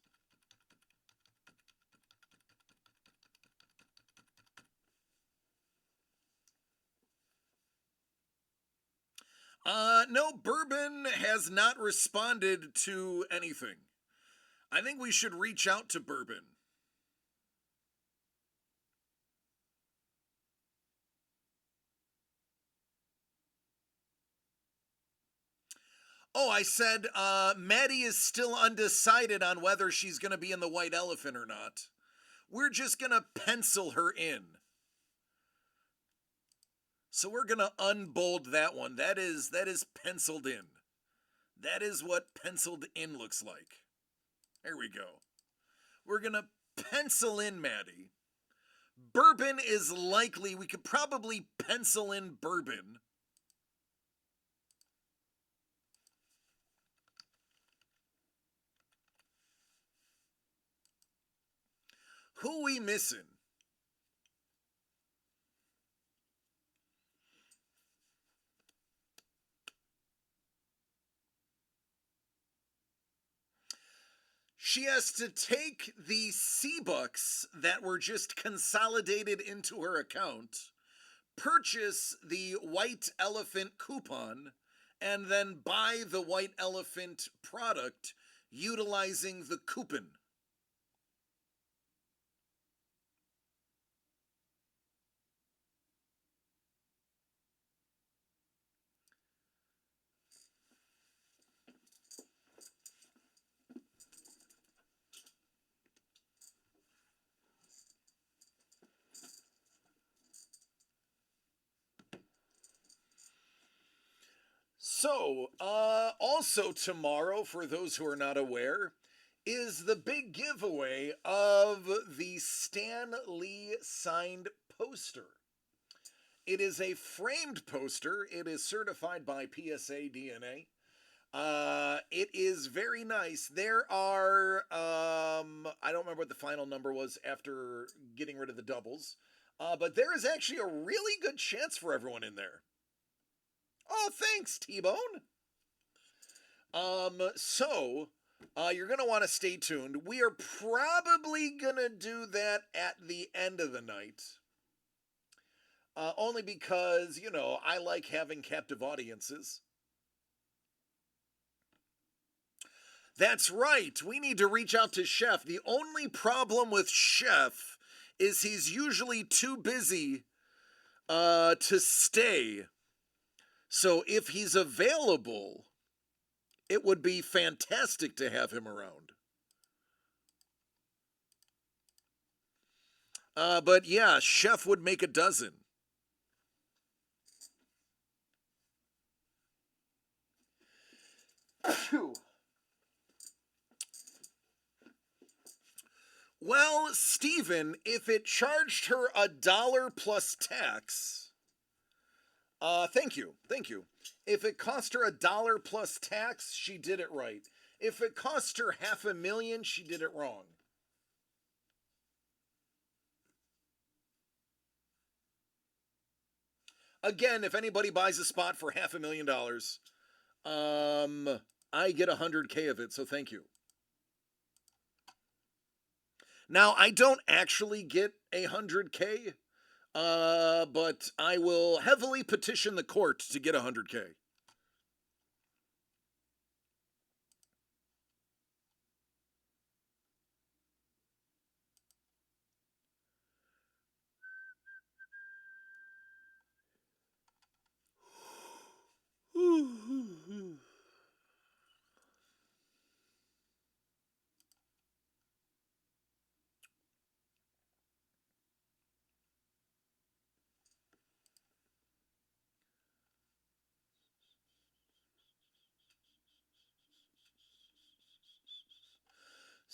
No, Bourbon has not responded to anything. I think we should reach out to Bourbon. Oh, I said Maddie is still undecided on whether she's going to be in the White Elephant or not. We're just going to pencil her in. So we're going to unbold that one. That is penciled in. That is what penciled in looks like. There we go. We're going to pencil in Maddie. Bourbon is likely. We could probably pencil in Bourbon. Who we missing? She has to take the C-Bucks that were just consolidated into her account, purchase the White Elephant coupon, and then buy the White Elephant product utilizing the coupon. So, also tomorrow, for those who are not aware, is the big giveaway of the Stan Lee signed poster. It is a framed poster. It is certified by PSA DNA. It is very nice. There are, I don't remember what the final number was after getting rid of the doubles, but there is actually a really good chance for everyone in there. Oh, thanks, T-Bone. So, you're going to want to stay tuned. We are probably going to do that at the end of the night. Only because, you know, I like having captive audiences. That's right. We need to reach out to Chef. The only problem with Chef is he's usually too busy to stay. So if he's available, it would be fantastic to have him around. But yeah, Chef would make a dozen. Well, Steven, if it charged her $1 plus tax, thank you. If it cost her $1 plus tax, she did it right. If it cost her $500,000, she did it wrong. Again, if anybody buys a spot for $500,000, I get 100K of it, so thank you. Now, I don't actually get 100K, but I will heavily petition the court to get 100K.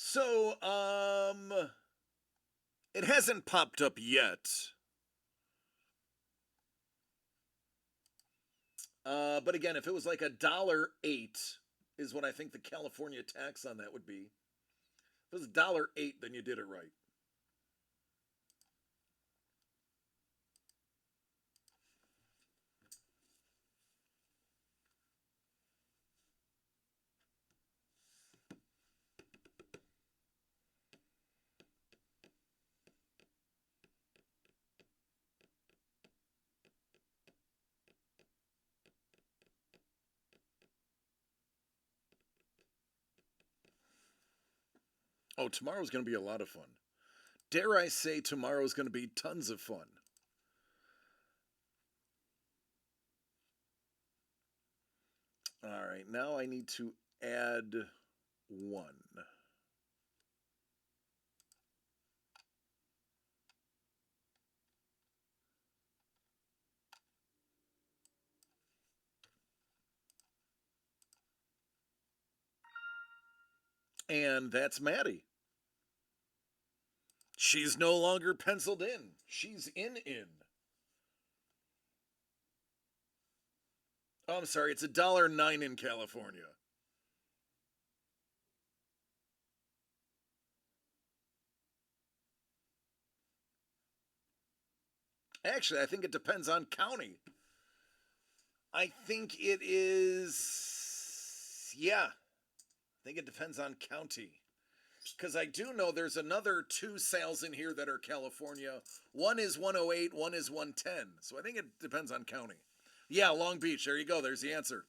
So, it hasn't popped up yet. But again, if it was like $1.08 is what I think the California tax on that would be. If it was $1.08, then you did it right. Oh, tomorrow's going to be a lot of fun. Dare I say tomorrow's going to be tons of fun. All right, now I need to add one. And that's Maddie. She's no longer penciled in. She's in. Oh, I'm sorry. It's $1.09 in California. Actually, I think it depends on county. I think it is. Yeah. I think it depends on county. Because I do know there's another two sales in here that are California. One is 108, one is 110. So I think it depends on county. Yeah, Long Beach. There you go. There's the answer.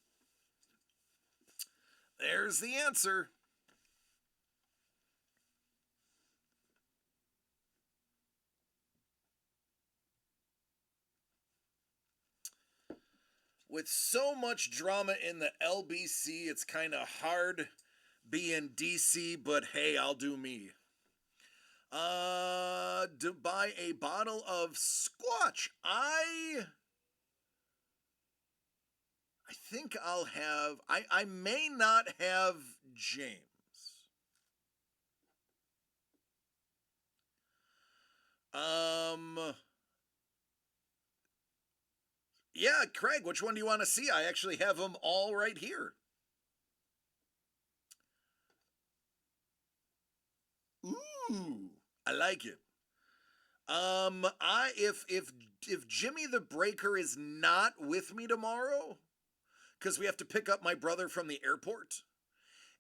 There's the answer. With so much drama in the LBC, it's kind of hard being DC, but hey, I'll do me. To buy a bottle of Squatch. I think I'll have. I may not have James. Yeah, Craig, which one do you want to see? I actually have them all right here. Ooh, I like it. I if Jimmy the Breaker is not with me tomorrow, because we have to pick up my brother from the airport.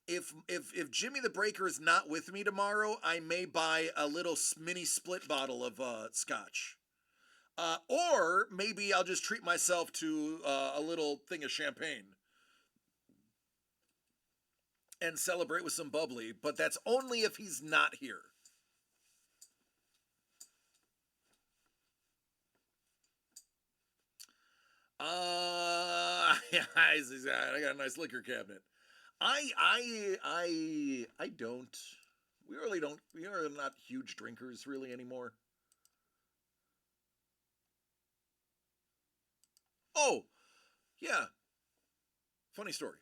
If Jimmy the Breaker is not with me tomorrow, I may buy a little mini split bottle of scotch. Or maybe I'll just treat myself to a little thing of champagne and celebrate with some bubbly, but that's only if he's not here. Yeah, I got a nice liquor cabinet. I don't. We really don't. We are not huge drinkers really anymore. Oh, yeah. Funny story.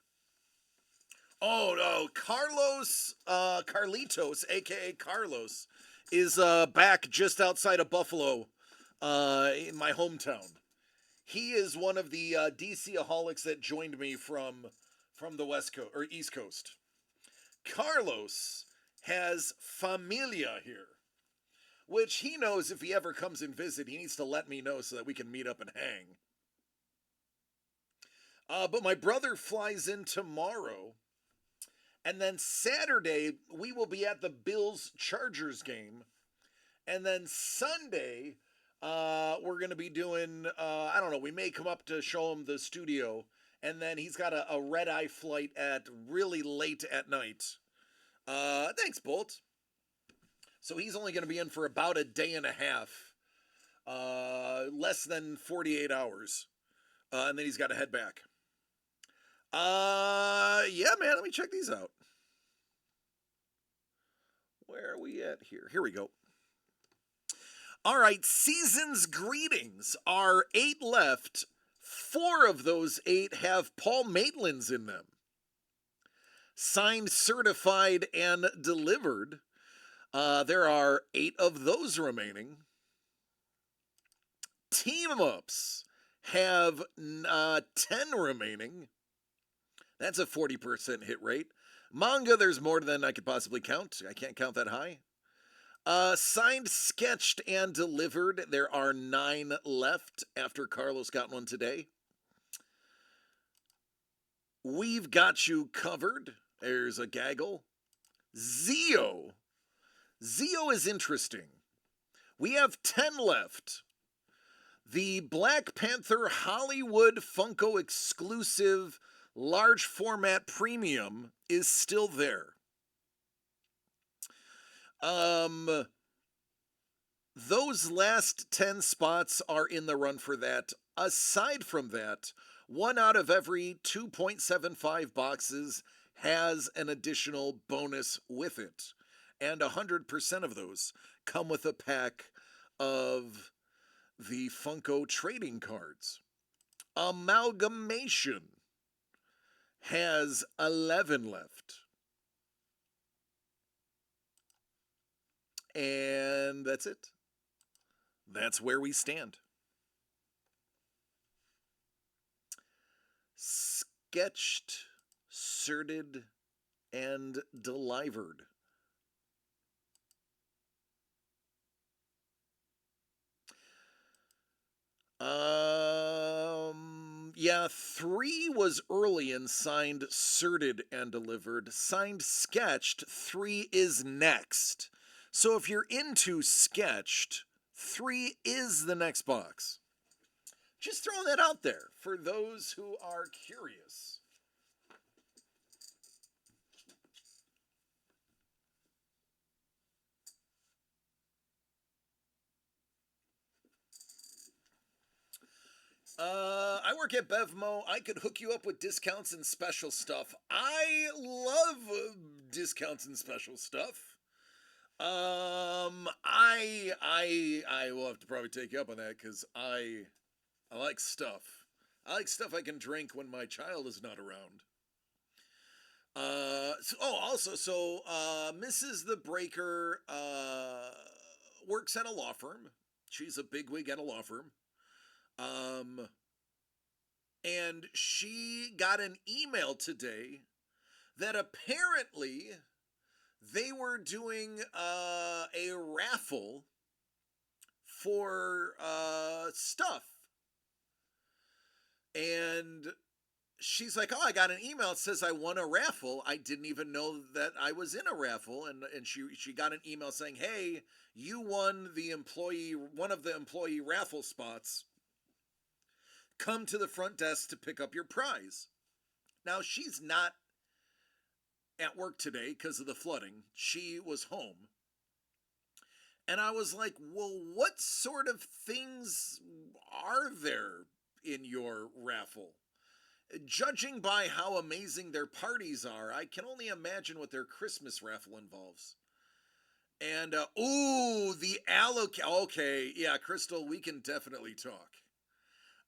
Oh no, Carlitos, aka Carlos, is back just outside of Buffalo, in my hometown. He is one of the DC-aholics that joined me from the West Coast or East Coast. Carlos has familia here, which he knows if he ever comes and visit, he needs to let me know so that we can meet up and hang. But my brother flies in tomorrow, and then Saturday we will be at the Bills Chargers game, and then Sunday we're gonna be doing I don't know. We may come up to show him the studio, and then he's got a red eye flight at really late at night. Thanks, Bolt. So he's only going to be in for about a day and a half, less than 48 hours, and then he's got to head back. Yeah, man. Let me check these out. Where are we at here? Here we go. All right, season's greetings are 8 left. 4 of those 8 have Paul Maitland's in them. Signed, certified, and delivered. There are 8 of those remaining. Team ups have 10 remaining. That's a 40% hit rate. Manga, there's more than I could possibly count. I can't count that high. Signed, sketched, and delivered. There are 9 left after Carlos got one today. We've got you covered. There's a gaggle. Zeo. Zeo is interesting. We have 10 left. The Black Panther Hollywood Funko exclusive large format premium is still there. Um, those last 10 spots are in the run for that. Aside from that, one out of every 2.75 boxes has an additional bonus with it. And 100% of those come with a pack of the Funko trading cards. Amalgamation has 11 left. And that's it. That's where we stand. Sketched, Sirted, and Delivered. Yeah, 3 was early and signed Sirted and Delivered. Signed Sketched, 3 is next. So if you're into Sketched, 3 is the next box. Just throwing that out there for those who are curious. I work at Bevmo. I could hook you up with discounts and special stuff. I love discounts and special stuff. I will have to probably take you up on that because I like stuff. I like stuff I can drink when my child is not around. Mrs. The Breaker works at a law firm. She's a bigwig at a law firm. Um, and she got an email today that apparently they were doing a raffle for stuff. And she's like, "Oh, I got an email. It says I won a raffle. I didn't even know that I was in a raffle." And she got an email saying, "Hey, you won one of the employee raffle spots. Come to the front desk to pick up your prize." Now, she's not at work today because of the flooding. She was home. And I was like, "Well, what sort of things are there in your raffle?" Judging by how amazing their parties are, I can only imagine what their Christmas raffle involves. And the Okay, yeah, Crystal, we can definitely talk.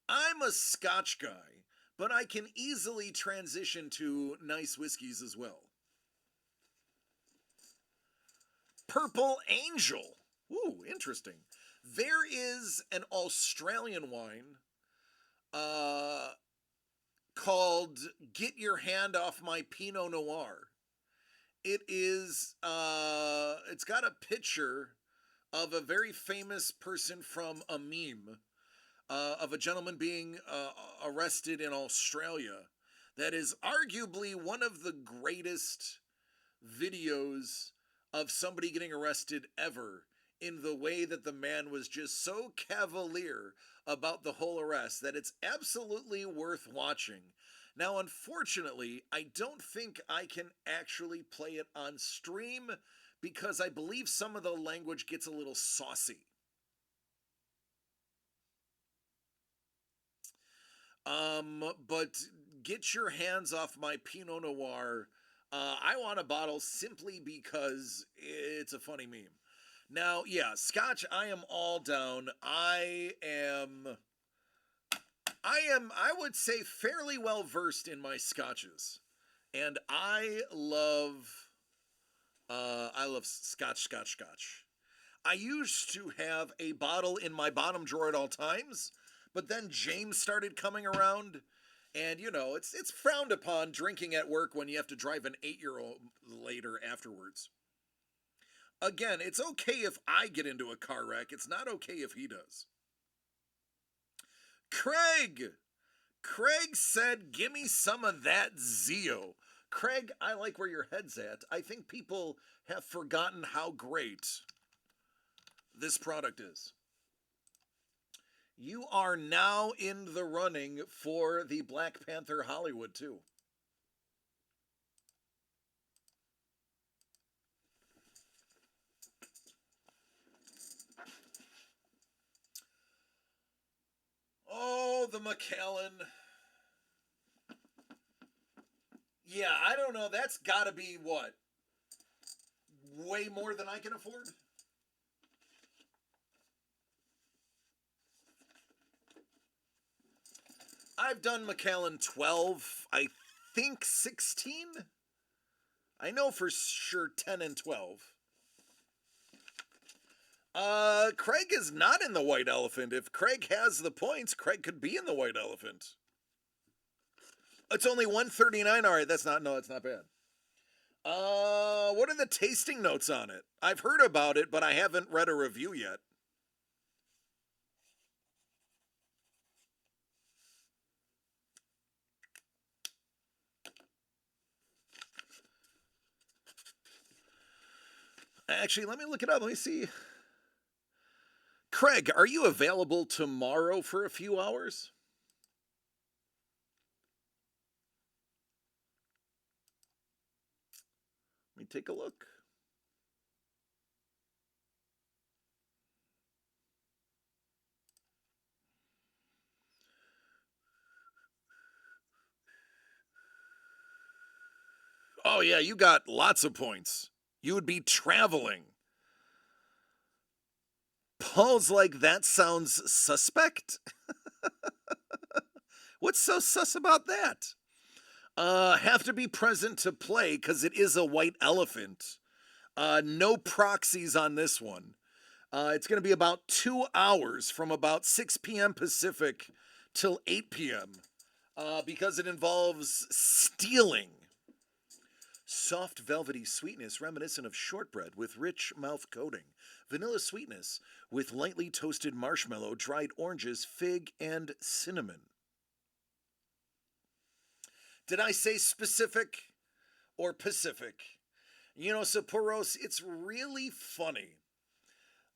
I'm a Scotch guy, but I can easily transition to nice whiskeys as well. Purple Angel. Ooh, interesting. There is an Australian wine uh, called Get Your Hand Off My Pinot Noir. It's got a picture of a very famous person from a meme of a gentleman being arrested in Australia. That is arguably one of the greatest videos of somebody getting arrested ever, in the way that the man was just so cavalier about the whole arrest that it's absolutely worth watching. Now, unfortunately, I don't think I can actually play it on stream because I believe some of the language gets a little saucy. But get your hands off my Pinot Noir. I want a bottle simply because it's a funny meme. Now, yeah, Scotch, I am all down. I would say fairly well versed in my scotches. And I love Scotch, Scotch, Scotch. I used to have a bottle in my bottom drawer at all times, but then James started coming around, and it's frowned upon drinking at work when you have to drive an 8-year-old later afterwards. Again, it's okay if I get into a car wreck. It's not okay if he does. Craig! Craig said, "Give me some of that Zio." Craig, I like where your head's at. I think people have forgotten how great this product is. You are now in the running for the Black Panther Hollywood too. Oh, the Macallan. Yeah, I don't know. That's got to be what? Way more than I can afford? I've done Macallan 12, I think 16. I know for sure 10 and 12. Craig is not in the White Elephant. If Craig has the points, Craig could be in the White Elephant. It's only 139. All right, that's not bad. What are the tasting notes on it? I've heard about it, but I haven't read a review yet. Actually, let me look it up. Let me see. Craig, are you available tomorrow for a few hours? Let me take a look. Oh, yeah, you got lots of points. You would be traveling. Paul's like, that sounds suspect. What's so sus about that? Have to be present to play because it is a White Elephant. No proxies on this one. It's going to be about 2 hours from about 6 p.m. Pacific till 8 p.m. Because it involves stealing. Soft velvety sweetness reminiscent of shortbread with rich mouth coating. Vanilla sweetness with lightly toasted marshmallow, dried oranges, fig, and cinnamon. Did I say specific or Pacific? You know, Sappouros, it's really funny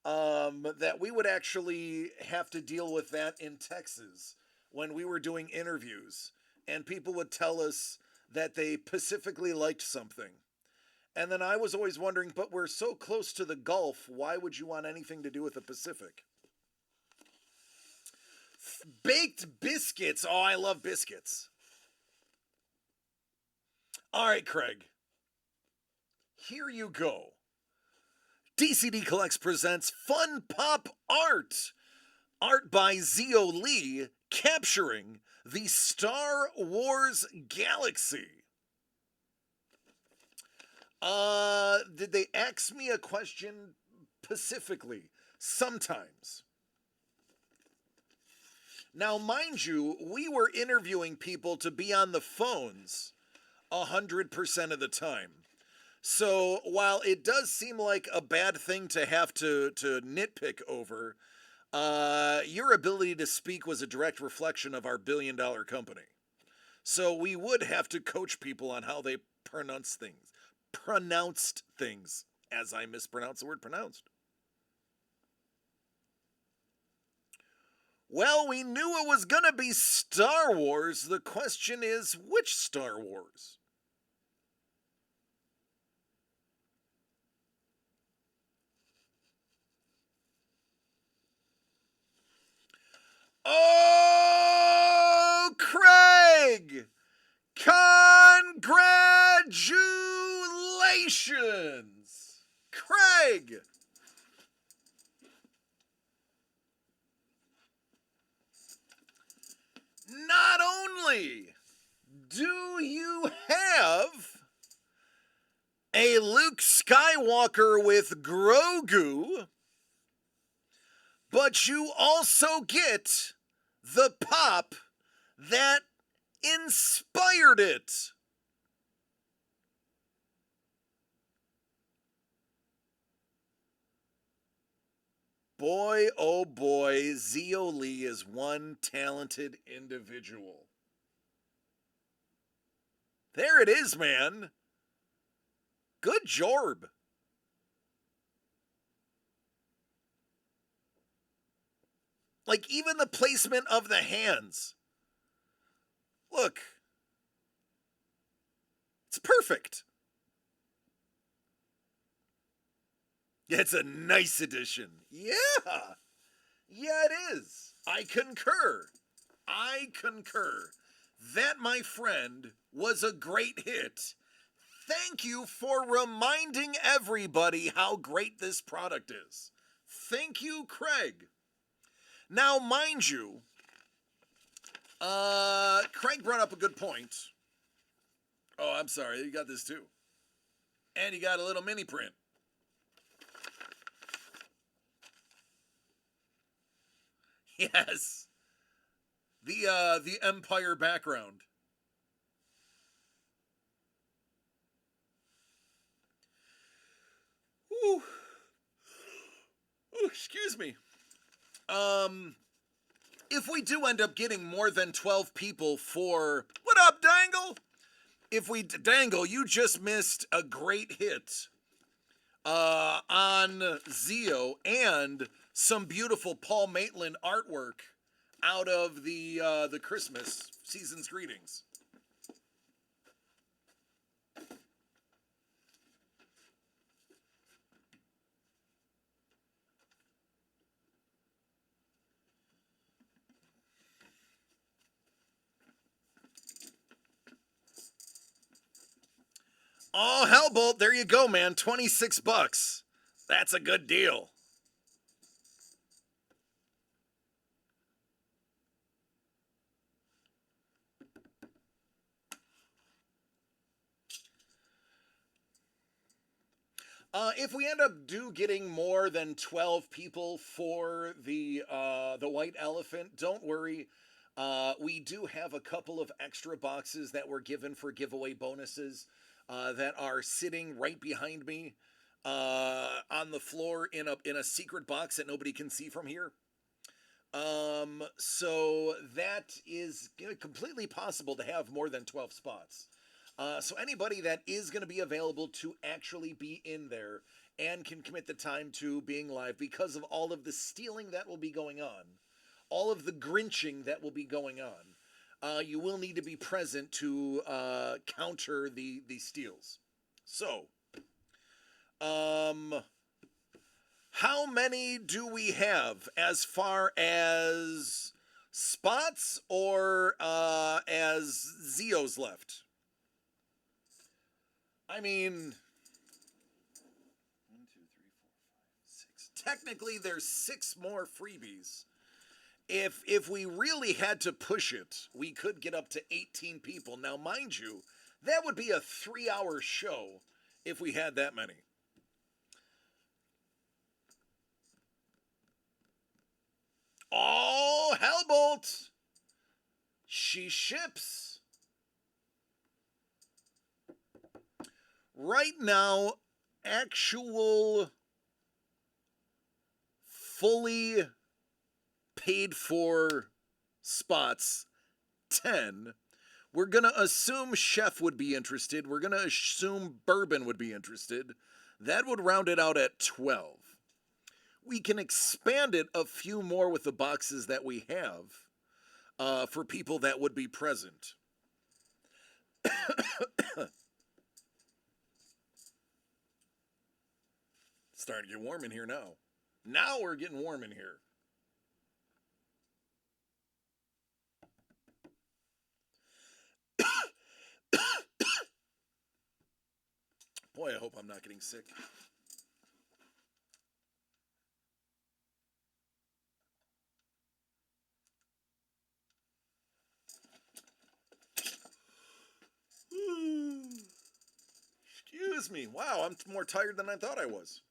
that we would actually have to deal with that in Texas when we were doing interviews, and people would tell us that they pacifically liked something. And then I was always wondering, but we're so close to the Gulf, why would you want anything to do with the Pacific? Baked biscuits. Oh, I love biscuits. All right, Craig. Here you go. DCD Collects presents Fun Pop Art. Art by Zio Lee, capturing the Star Wars galaxy. Did they ask me a question specifically? Sometimes. Now, mind you, we were interviewing people to be on the phones 100% of the time. So while it does seem like a bad thing to have to nitpick over, your ability to speak was a direct reflection of our billion-dollar company. So we would have to coach people on how they pronounced things, as I mispronounced the word pronounced. Well, we knew it was gonna be Star Wars. The question is, which Star Wars? Oh, Craig! Congratulations! Craig! Not only do you have a Luke Skywalker with Grogu, but you also get the pop that inspired it. Boy, oh boy, Zio Lee is one talented individual. There it is, man. Good job. Like, even the placement of the hands. Look. It's perfect. It's a nice addition. Yeah. Yeah, it is. I concur. I concur. That, my friend, was a great hit. Thank you for reminding everybody how great this product is. Thank you, Craig. Now, mind you, Craig brought up a good point. Oh, I'm sorry, you got this too. And you got a little mini print. Yes. The Empire background. Ooh. Ooh, excuse me. If we do end up getting more than 12 people for what up, Dangle? If we Dangle, you just missed a great hit on Zeo and some beautiful Paul Maitland artwork out of the Christmas season's greetings. Oh, Hellbolt, there you go, man. $26. That's a good deal. If we end up getting more than 12 people for the white elephant, don't worry. We do have a couple of extra boxes that were given for giveaway bonuses that are sitting right behind me on the floor in a secret box that nobody can see from here. So that is completely possible to have more than 12 spots. So anybody that is going to be available to actually be in there and can commit the time to being live because of all of the stealing that will be going on, all of the grinching that will be going on, you will need to be present to counter the steals. So, how many do we have as far as spots or as Zeos left? I mean, 1, 2, 3, 4, 5, 6. Technically, there's 6 more freebies. If we really had to push it, we could get up to 18 people. Now, mind you, that would be a 3-hour show if we had that many. Oh, Hellbolt! She ships. Right now, actual fully paid for spots 10. We're going to assume Chef would be interested. We're going to assume Bourbon would be interested. That would round it out at 12. We can expand it a few more with the boxes that we have for people that would be present. Starting to get warm in here now. Now we're getting warm in here. Boy, I hope I'm not getting sick. Excuse me. Wow, I'm more tired than I thought I was.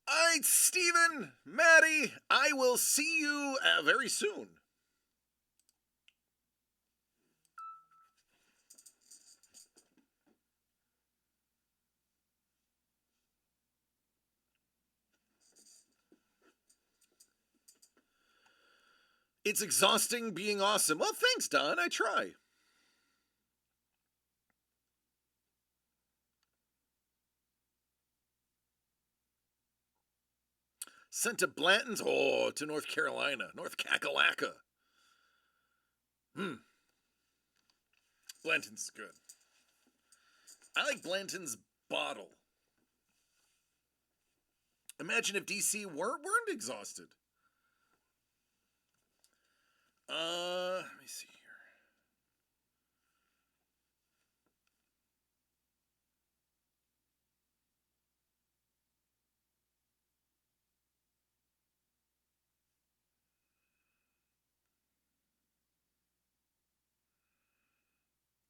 All right, Steven, Maddie, I will see you very soon. It's exhausting being awesome. Well, thanks, Don. I try. Sent to Blanton's? Oh, to North Carolina. North Kakalaka. Blanton's is good. I like Blanton's bottle. Imagine if DC weren't exhausted. Let me see here.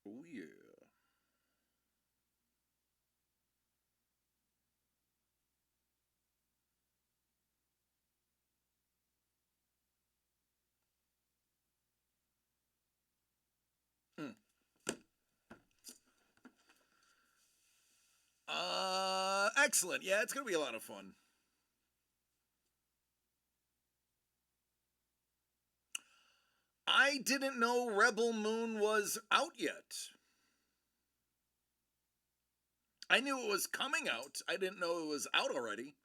Oh yeah. Mm. Excellent. Yeah, it's gonna be a lot of fun. I didn't know Rebel Moon was out yet. I knew it was coming out. I didn't know it was out already.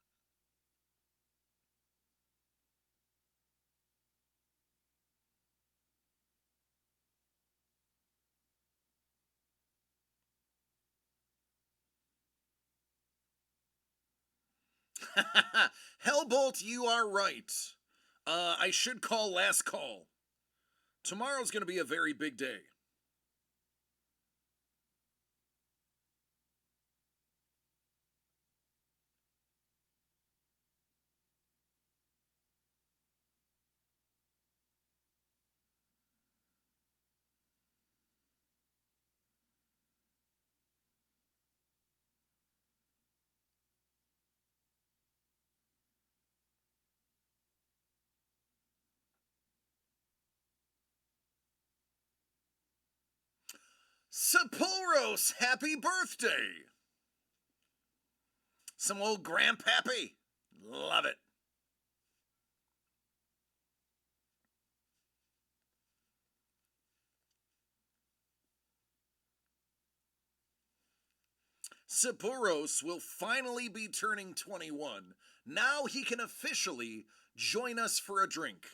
Hellbolt, you are right. I should call last call. Tomorrow's going to be a very big day. Sapporo's happy birthday! Some old grandpappy. Love it. Sapporos will finally be turning 21. Now he can officially join us for a drink.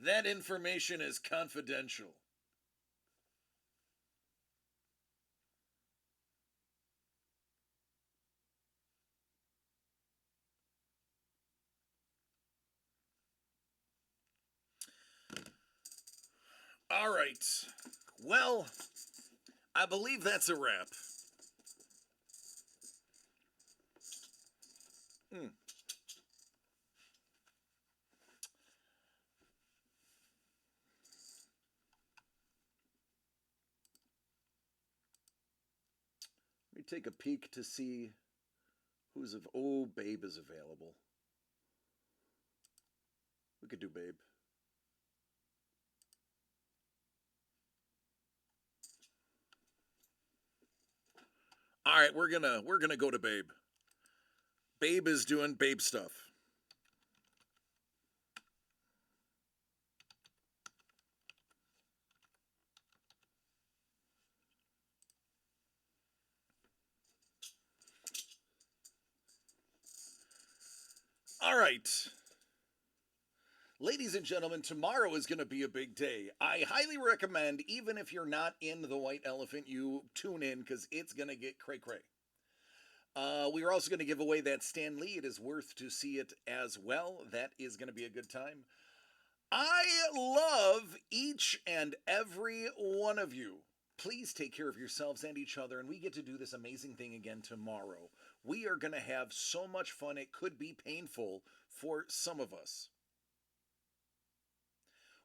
That information is confidential. All right. Well, I believe that's a wrap. Mm. Let me take a peek to see who's of. Oh, Babe is available. We could do Babe. All right, we're gonna go to Babe. Babe is doing Babe stuff. All right. Ladies and gentlemen, tomorrow is going to be a big day. I highly recommend, even if you're not in the White Elephant, you tune in because it's going to get cray cray. We are also going to give away that Stan Lee. It is worth to see it as well. That is going to be a good time. I love each and every one of you. Please take care of yourselves and each other, and we get to do this amazing thing again tomorrow. We are going to have so much fun, it could be painful for some of us.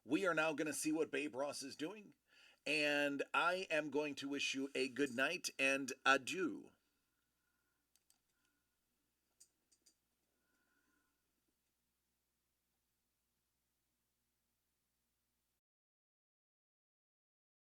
We are now going to see what Babe Ross is doing, and I am going to wish you a good night and adieu.